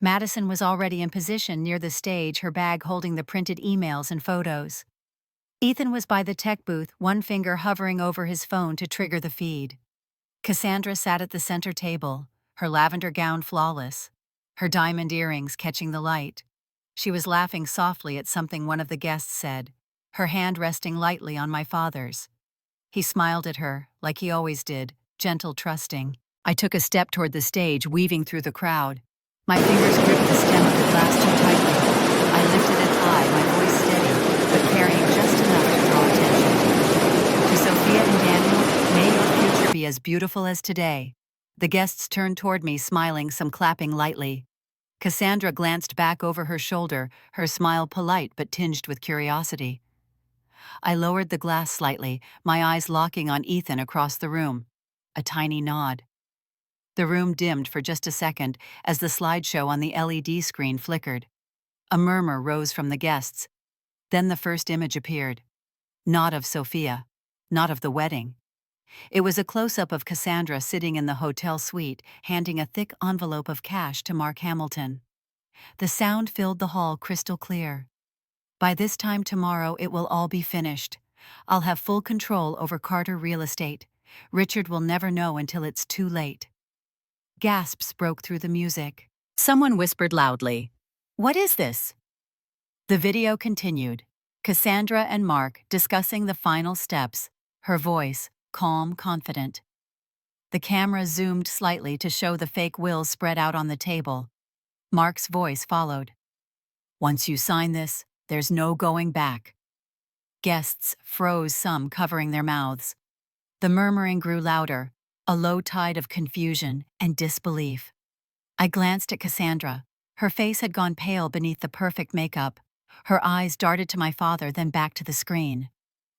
[SPEAKER 1] Madison was already in position near the stage, her bag holding the printed emails and photos. Ethan was by the tech booth, one finger hovering over his phone to trigger the feed. Cassandra sat at the center table, her lavender gown flawless, her diamond earrings catching the light. She was laughing softly at something one of the guests said, her hand resting lightly on my father's. He smiled at her, like he always did, gentle, trusting. I took a step toward the stage, weaving through the crowd. My fingers gripped the stem of the glass too tightly. I lifted it high, my voice steady, but carrying just enough to draw attention. To Sophia and Daniel, may your future be as beautiful as today. The guests turned toward me, smiling, some clapping lightly. Cassandra glanced back over her shoulder, her smile polite but tinged with curiosity. I lowered the glass slightly, my eyes locking on Ethan across the room. A tiny nod. The room dimmed for just a second as the slideshow on the LED screen flickered. A murmur rose from the guests. Then the first image appeared. Not of Sophia. Not of the wedding. It was a close-up of Cassandra sitting in the hotel suite, handing a thick envelope of cash to Mark Hamilton. The sound filled the hall crystal clear. By this time tomorrow it will all be finished. I'll have full control over Carter Real Estate. Richard will never know until it's too late. Gasps broke through the music. Someone whispered loudly, "What is this?" The video continued. Cassandra and Mark discussing the final steps, her voice calm, confident. The camera zoomed slightly to show the fake wills spread out on the table. Mark's voice followed. "Once you sign this, there's no going back." Guests froze, some covering their mouths. The murmuring grew louder, a low tide of confusion and disbelief. I glanced at Cassandra. Her face had gone pale beneath the perfect makeup. Her eyes darted to my father, then back to the screen.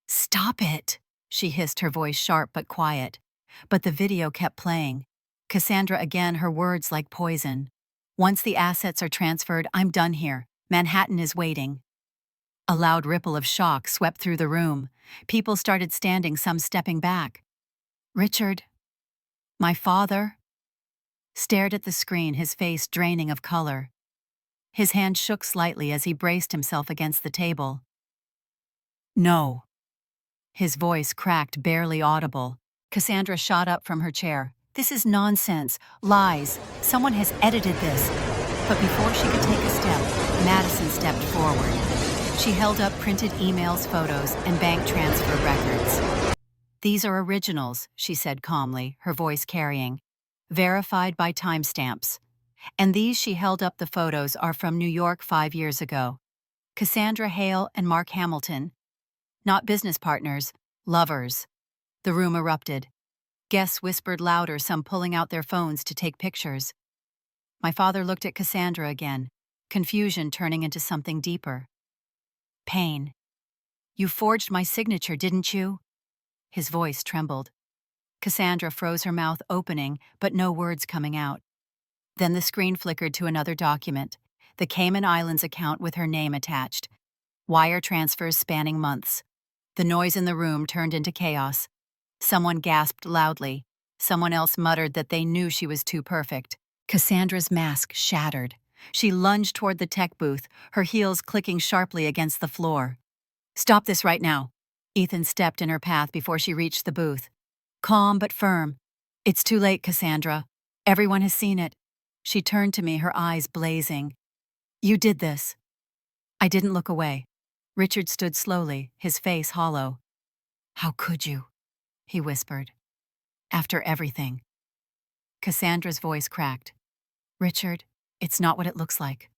[SPEAKER 1] "Stop it," she hissed, her voice sharp but quiet. But the video kept playing. Cassandra again, her words like poison. "Once the assets are transferred, I'm done here. Manhattan is waiting." A loud ripple of shock swept through the room. People started standing, some stepping back. Richard, my father, stared at the screen, his face draining of color. His hand shook slightly as he braced himself against the table. "No." His voice cracked, barely audible. Cassandra shot up from her chair. "This is nonsense. Lies. Someone has edited this." But before she could take a step, Madison stepped forward. She held up printed emails, photos, and bank transfer records. "These are originals," she said calmly, her voice carrying. "Verified by timestamps. And these," she held up the photos, "are from New York 5 years ago. Cassandra Hale and Mark Hamilton. Not business partners, lovers." The room erupted. Guests whispered louder, some pulling out their phones to take pictures. My father looked at Cassandra again, confusion turning into something deeper. "Pain. You forged my signature, didn't you?" His voice trembled. Cassandra froze, her mouth opening, but no words coming out. Then the screen flickered to another document, the Cayman Islands account with her name attached. Wire transfers spanning months. The noise in the room turned into chaos. Someone gasped loudly. Someone else muttered that they knew she was too perfect. Cassandra's mask shattered. She lunged toward the tech booth, her heels clicking sharply against the floor. "Stop this right now." Ethan stepped in her path before she reached the booth. Calm but firm. "It's too late, Cassandra. Everyone has seen it." She turned to me, her eyes blazing. "You did this." I didn't look away. Richard stood slowly, his face hollow. "How could you?" he whispered. "After everything." Cassandra's voice cracked. "Richard, it's not what it looks like.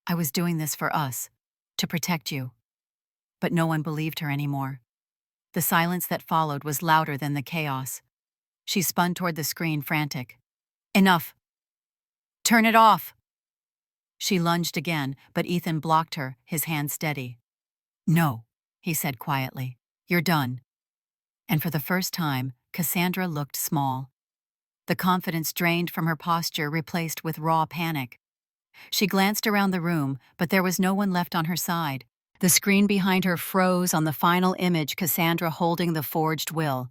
[SPEAKER 1] I was doing this for us, to protect you." But no one believed her anymore. The silence that followed was louder than the chaos. She spun toward the screen, frantic. "Enough! Turn it off!" She lunged again, but Ethan blocked her, his hand steady. "No," he said quietly. "You're done." And for the first time, Cassandra looked small. The confidence drained from her posture, replaced with raw panic. She glanced around the room, but there was no one left on her side. The screen behind her froze on the final image, Cassandra holding the forged will.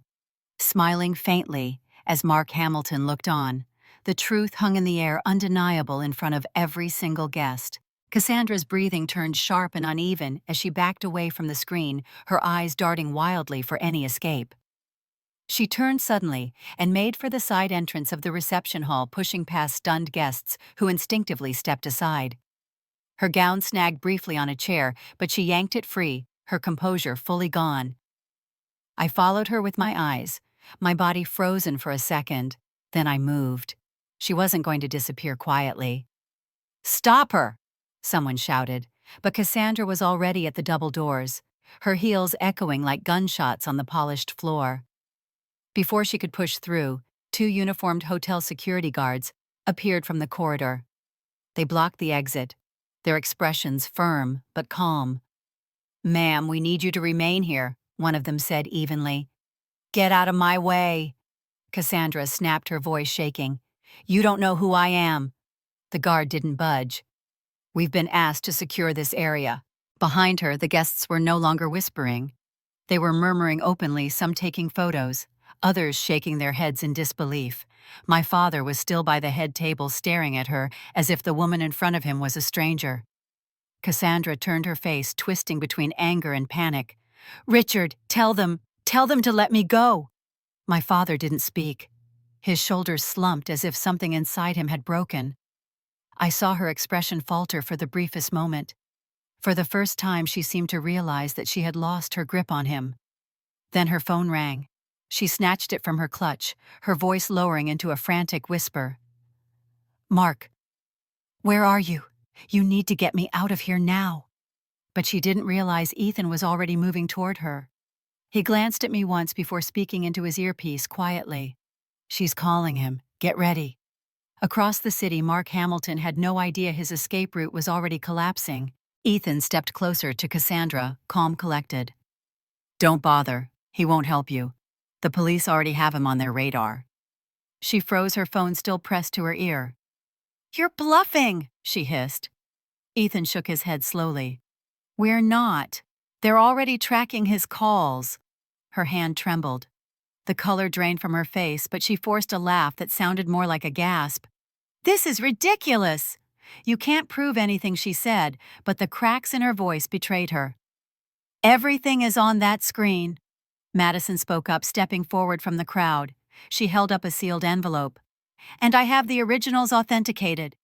[SPEAKER 1] Smiling faintly as Mark Hamilton looked on, the truth hung in the air, undeniable in front of every single guest. Cassandra's breathing turned sharp and uneven as she backed away from the screen, her eyes darting wildly for any escape. She turned suddenly and made for the side entrance of the reception hall, pushing past stunned guests who instinctively stepped aside. Her gown snagged briefly on a chair, but she yanked it free, her composure fully gone. I followed her with my eyes, my body frozen for a second. Then I moved. She wasn't going to disappear quietly. "Stop her!" someone shouted, but Cassandra was already at the double doors, her heels echoing like gunshots on the polished floor. Before she could push through, 2 uniformed hotel security guards appeared from the corridor. They blocked the exit, their expressions firm but calm. "Ma'am, we need you to remain here," one of them said evenly. "Get out of my way!" Cassandra snapped, her voice shaking. "You don't know who I am." The guard didn't budge. "We've been asked to secure this area." Behind her, the guests were no longer whispering. They were murmuring openly, some taking photos, others shaking their heads in disbelief. My father was still by the head table staring at her as if the woman in front of him was a stranger. Cassandra turned her face, twisting between anger and panic. "Richard, tell them to let me go." My father didn't speak. His shoulders slumped as if something inside him had broken. I saw her expression falter for the briefest moment. For the first time, she seemed to realize that she had lost her grip on him. Then her phone rang. She snatched it from her clutch, her voice lowering into a frantic whisper. "Mark, where are you? You need to get me out of here now." But she didn't realize Ethan was already moving toward her. He glanced at me once before speaking into his earpiece quietly. "She's calling him. Get ready." Across the city, Mark Hamilton had no idea his escape route was already collapsing. Ethan stepped closer to Cassandra, calm, collected. "Don't bother. He won't help you. The police already have him on their radar." She froze, her phone still pressed to her ear. "You're bluffing," she hissed. Ethan shook his head slowly. "We're not. They're already tracking his calls." Her hand trembled. The color drained from her face, but she forced a laugh that sounded more like a gasp. "This is ridiculous!" You can't prove anything she said, but the cracks in her voice betrayed her. "Everything is on that screen." Madison spoke up, stepping forward from the crowd. She held up a sealed envelope. "And I have the originals authenticated."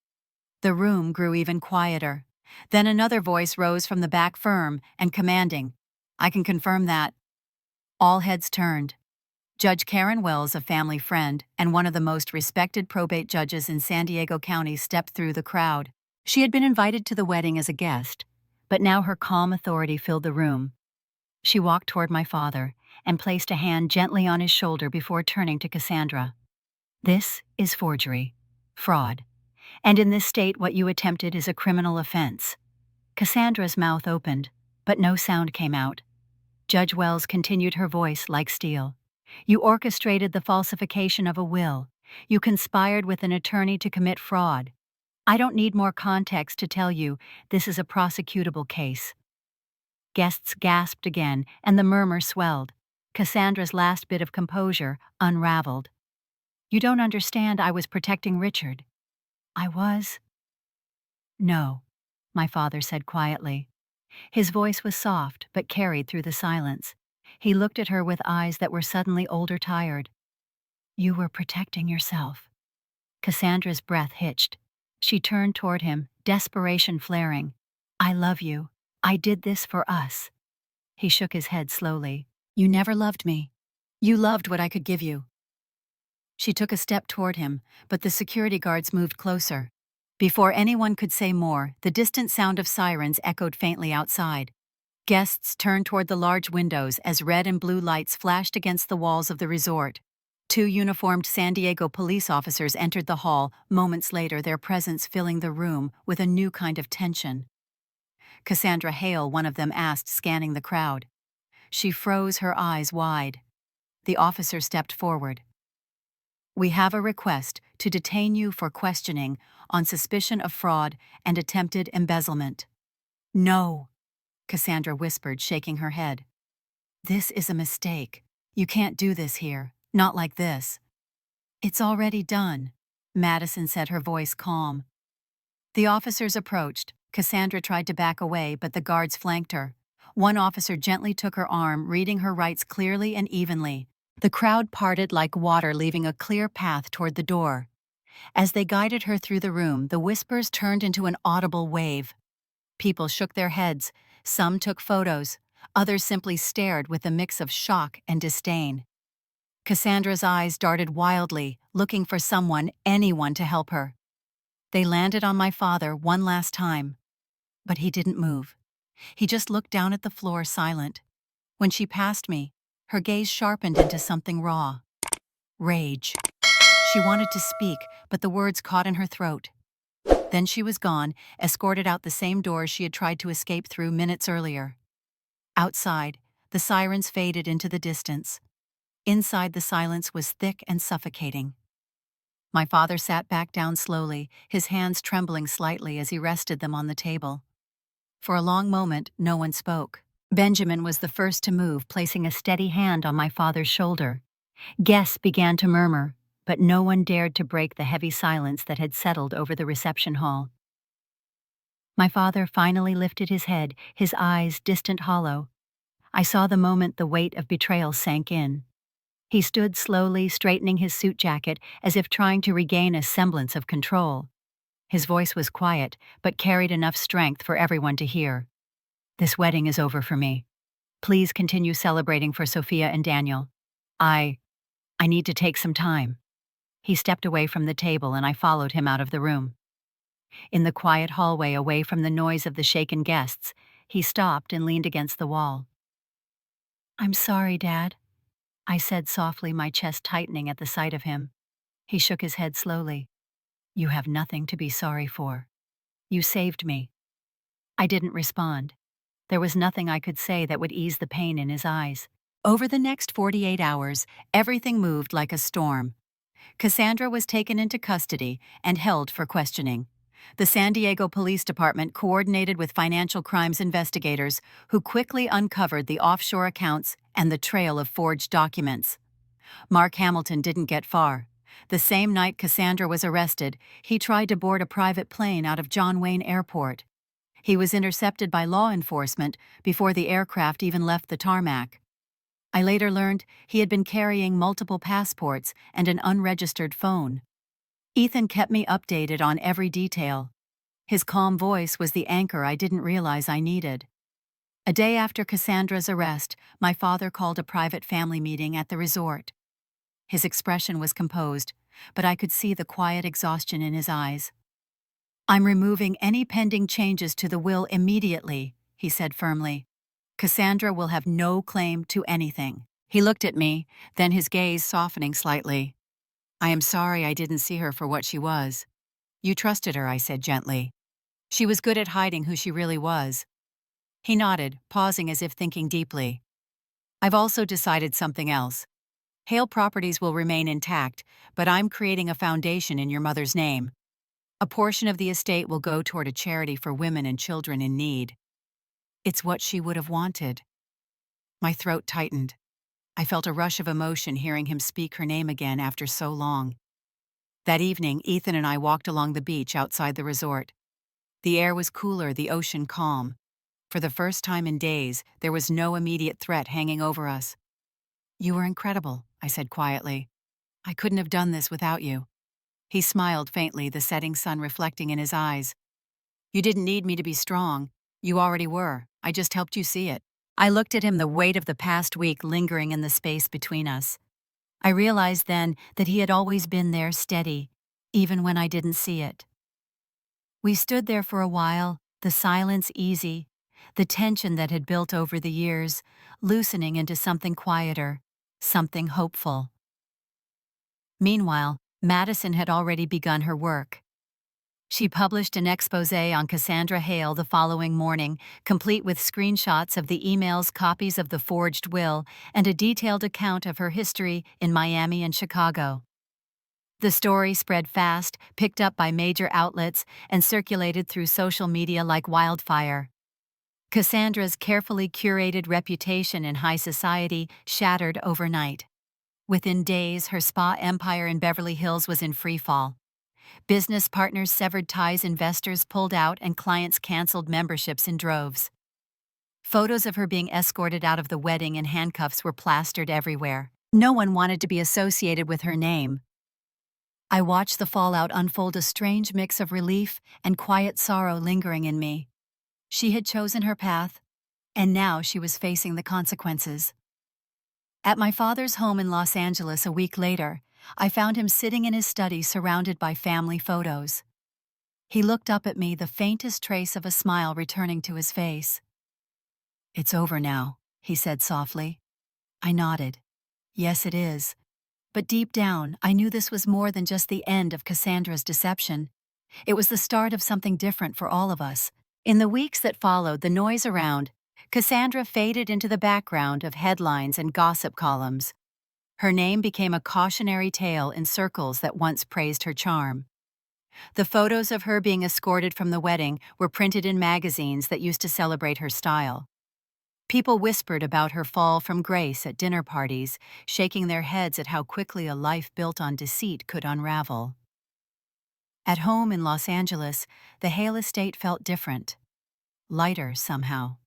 [SPEAKER 1] The room grew even quieter. Then another voice rose from the back, firm and commanding. "I can confirm that." All heads turned. Judge Karen Wells, a family friend and one of the most respected probate judges in San Diego County, stepped through the crowd. She had been invited to the wedding as a guest, but now her calm authority filled the room. She walked toward my father and placed a hand gently on his shoulder before turning to Cassandra. "This is forgery, fraud, and in this state what you attempted is a criminal offense." Cassandra's mouth opened, but no sound came out. Judge Wells continued, her voice like steel. "You orchestrated the falsification of a will. You conspired with an attorney to commit fraud. I don't need more context to tell you this is a prosecutable case. Guests gasped again, and the murmur swelled. Cassandra's last bit of composure unraveled. You don't understand, I was protecting Richard. I was? No, my father said quietly. His voice was soft, but carried through the silence. He looked at her with eyes that were suddenly older tired. You were protecting yourself. Cassandra's breath hitched. She turned toward him, desperation flaring. I love you. I did this for us. He shook his head slowly. You never loved me. You loved what I could give you. She took a step toward him, but the security guards moved closer. Before anyone could say more, the distant sound of sirens echoed faintly outside. Guests turned toward the large windows as red and blue lights flashed against the walls of the resort. Two uniformed San Diego police officers entered the hall, moments later their presence filling the room with a new kind of tension. Cassandra Hale, one of them asked, scanning the crowd. She froze, her eyes wide. The officer stepped forward. We have a request to detain you for questioning on suspicion of fraud and attempted embezzlement. No, Cassandra whispered, shaking her head. This is a mistake. You can't do this here, not like this. It's already done, Madison said, her voice calm. The officers approached. Cassandra tried to back away, but the guards flanked her. One officer gently took her arm, reading her rights clearly and evenly. The crowd parted like water, leaving a clear path toward the door. As they guided her through the room, the whispers turned into an audible wave. People shook their heads, some took photos, others simply stared with a mix of shock and disdain. Cassandra's eyes darted wildly, looking for someone, anyone to help her. They landed on my father one last time. But he didn't move. He just looked down at the floor, silent. When she passed me, her gaze sharpened into something raw. Rage. She wanted to speak, but the words caught in her throat. Then she was gone, escorted out the same door she had tried to escape through minutes earlier. Outside, the sirens faded into the distance. Inside, the silence was thick and suffocating. My father sat back down slowly, his hands trembling slightly as he rested them on the table. For a long moment, no one spoke. Benjamin was the first to move, placing a steady hand on my father's shoulder. Guests began to murmur, but no one dared to break the heavy silence that had settled over the reception hall. My father finally lifted his head, his eyes distant, hollow. I saw the moment the weight of betrayal sank in. He stood slowly, straightening his suit jacket as if trying to regain a semblance of control. His voice was quiet, but carried enough strength for everyone to hear. This wedding is over for me. Please continue celebrating for Sophia and Daniel. I need to take some time. He stepped away from the table and I followed him out of the room. In the quiet hallway, away from the noise of the shaken guests, he stopped and leaned against the wall. I'm sorry, Dad, I said softly, my chest tightening at the sight of him. He shook his head slowly. You have nothing to be sorry for. You saved me. I didn't respond. There was nothing I could say that would ease the pain in his eyes. Over the next 48 hours, everything moved like a storm. Cassandra was taken into custody and held for questioning. The San Diego Police Department coordinated with financial crimes investigators who quickly uncovered the offshore accounts and the trail of forged documents. Mark Hamilton didn't get far. The same night Cassandra was arrested, he tried to board a private plane out of John Wayne Airport. He was intercepted by law enforcement before the aircraft even left the tarmac. I later learned he had been carrying multiple passports and an unregistered phone. Ethan kept me updated on every detail. His calm voice was the anchor I didn't realize I needed. A day after Cassandra's arrest, my father called a private family meeting at the resort. His expression was composed, but I could see the quiet exhaustion in his eyes. I'm removing any pending changes to the will immediately, he said firmly. Cassandra will have no claim to anything. He looked at me, then his gaze softening slightly. I am sorry I didn't see her for what she was. You trusted her, I said gently. She was good at hiding who she really was. He nodded, pausing as if thinking deeply. I've also decided something else. Hale Properties will remain intact, but I'm creating a foundation in your mother's name. A portion of the estate will go toward a charity for women and children in need. It's what she would have wanted. My throat tightened. I felt a rush of emotion hearing him speak her name again after so long. That evening, Ethan and I walked along the beach outside the resort. The air was cooler, the ocean calm. For the first time in days, there was no immediate threat hanging over us. "You were incredible," I said quietly. "I couldn't have done this without you." He smiled faintly, the setting sun reflecting in his eyes. "You didn't need me to be strong. You already were. I just helped you see it." I looked at him, the weight of the past week lingering in the space between us. I realized then that he had always been there, steady, even when I didn't see it. We stood there for a while, the silence easy, the tension that had built over the years, loosening into something quieter, something hopeful. Meanwhile, Madison had already begun her work. She published an exposé on Cassandra Hale the following morning, complete with screenshots of the emails, copies of the forged will, and a detailed account of her history in Miami and Chicago. The story spread fast, picked up by major outlets, and circulated through social media like wildfire. Cassandra's carefully curated reputation in high society shattered overnight. Within days, her spa empire in Beverly Hills was in freefall. Business partners severed ties, investors pulled out, and clients canceled memberships in droves. Photos of her being escorted out of the wedding in handcuffs were plastered everywhere. No one wanted to be associated with her name. I watched the fallout unfold, a strange mix of relief and quiet sorrow lingering in me. She had chosen her path, and now she was facing the consequences. At my father's home in Los Angeles a week later, I found him sitting in his study surrounded by family photos. He looked up at me, the faintest trace of a smile returning to his face. "It's over now," he said softly. I nodded. "Yes, it is." But deep down, I knew this was more than just the end of Cassandra's deception. It was the start of something different for all of us. In the weeks that followed, the noise around Cassandra faded into the background of headlines and gossip columns. Her name became a cautionary tale in circles that once praised her charm. The photos of her being escorted from the wedding were printed in magazines that used to celebrate her style. People whispered about her fall from grace at dinner parties, shaking their heads at how quickly a life built on deceit could unravel. At home in Los Angeles, the Hale estate felt different. Lighter somehow.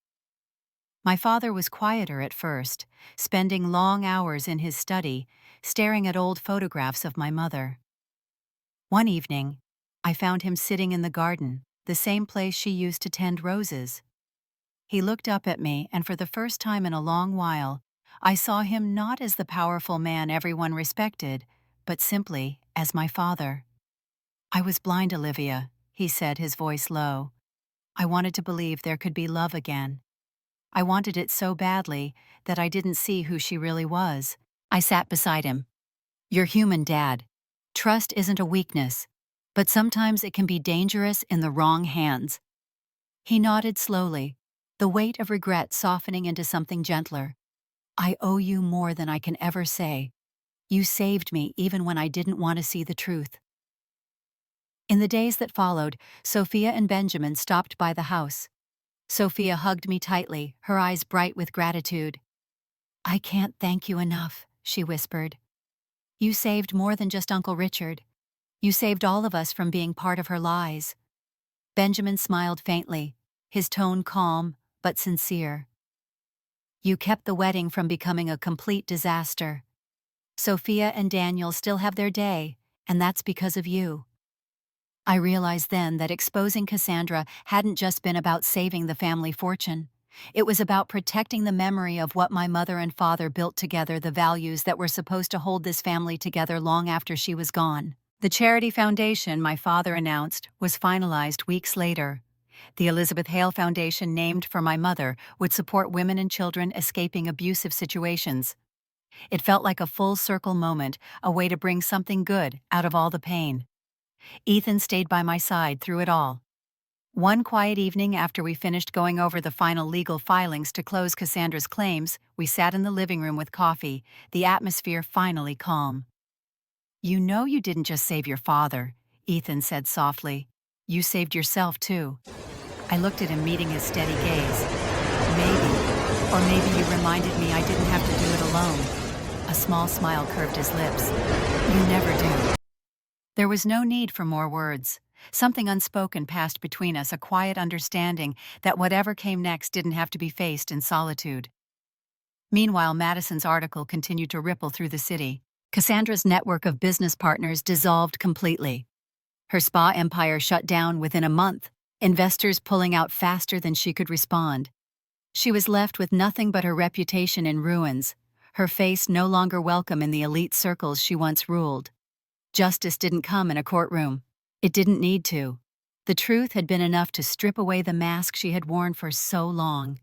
[SPEAKER 1] My father was quieter at first, spending long hours in his study, staring at old photographs of my mother. One evening, I found him sitting in the garden, the same place she used to tend roses. He looked up at me, and for the first time in a long while, I saw him not as the powerful man everyone respected, but simply as my father. "I was blind, Olivia," he said, his voice low. "I wanted to believe there could be love again. I wanted it so badly that I didn't see who she really was." I sat beside him. "You're human, Dad. Trust isn't a weakness, but sometimes it can be dangerous in the wrong hands." He nodded slowly, the weight of regret softening into something gentler. "I owe you more than I can ever say. You saved me even when I didn't want to see the truth." In the days that followed, Sophia and Benjamin stopped by the house. Sophia hugged me tightly, her eyes bright with gratitude. "I can't thank you enough," she whispered. "You saved more than just Uncle Richard. You saved all of us from being part of her lies." Benjamin smiled faintly, his tone calm but sincere. "You kept the wedding from becoming a complete disaster. Sophia and Daniel still have their day, and that's because of you." I realized then that exposing Cassandra hadn't just been about saving the family fortune. It was about protecting the memory of what my mother and father built together, the values that were supposed to hold this family together long after she was gone. The charity foundation my father announced was finalized weeks later. The Elizabeth Hale Foundation, named for my mother, would support women and children escaping abusive situations. It felt like a full-circle moment, a way to bring something good out of all the pain. Ethan stayed by my side through it all. One quiet evening after we finished going over the final legal filings to close Cassandra's claims, we sat in the living room with coffee, the atmosphere finally calm. "You know you didn't just save your father," Ethan said softly. "You saved yourself, too." I looked at him, meeting his steady gaze. "Maybe. Or maybe you reminded me I didn't have to do it alone." A small smile curved his lips. "You never do." There was no need for more words. Something unspoken passed between us, a quiet understanding that whatever came next didn't have to be faced in solitude. Meanwhile, Madison's article continued to ripple through the city. Cassandra's network of business partners dissolved completely. Her spa empire shut down within a month, investors pulling out faster than she could respond. She was left with nothing but her reputation in ruins, her face no longer welcome in the elite circles she once ruled. Justice didn't come in a courtroom. It didn't need to. The truth had been enough to strip away the mask she had worn for so long.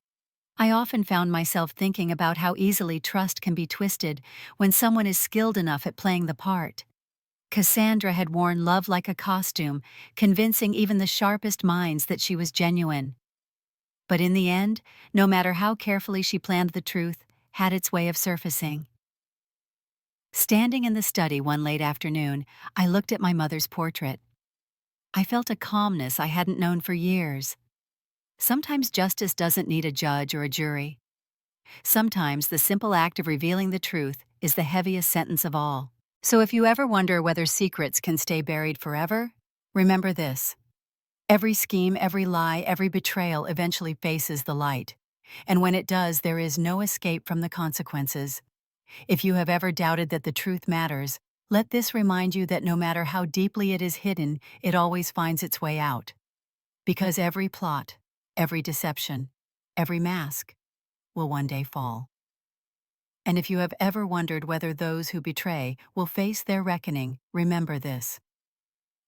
[SPEAKER 1] I often found myself thinking about how easily trust can be twisted when someone is skilled enough at playing the part. Cassandra had worn love like a costume, convincing even the sharpest minds that she was genuine. But in the end, no matter how carefully she planned, the truth had its way of surfacing. Standing in the study one late afternoon, I looked at my mother's portrait. I felt a calmness I hadn't known for years. Sometimes justice doesn't need a judge or a jury. Sometimes the simple act of revealing the truth is the heaviest sentence of all. So if you ever wonder whether secrets can stay buried forever, remember this. Every scheme, every lie, every betrayal eventually faces the light. And when it does, there is no escape from the consequences. If you have ever doubted that the truth matters, let this remind you that no matter how deeply it is hidden, it always finds its way out. Because every plot, every deception, every mask will one day fall. And if you have ever wondered whether those who betray will face their reckoning, remember this.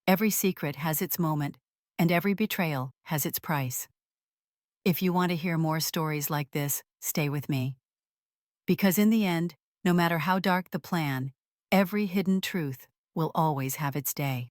[SPEAKER 1] Every secret has its moment, and every betrayal has its price. If you want to hear more stories like this, stay with me. Because in the end, no matter how dark the plan, every hidden truth will always have its day.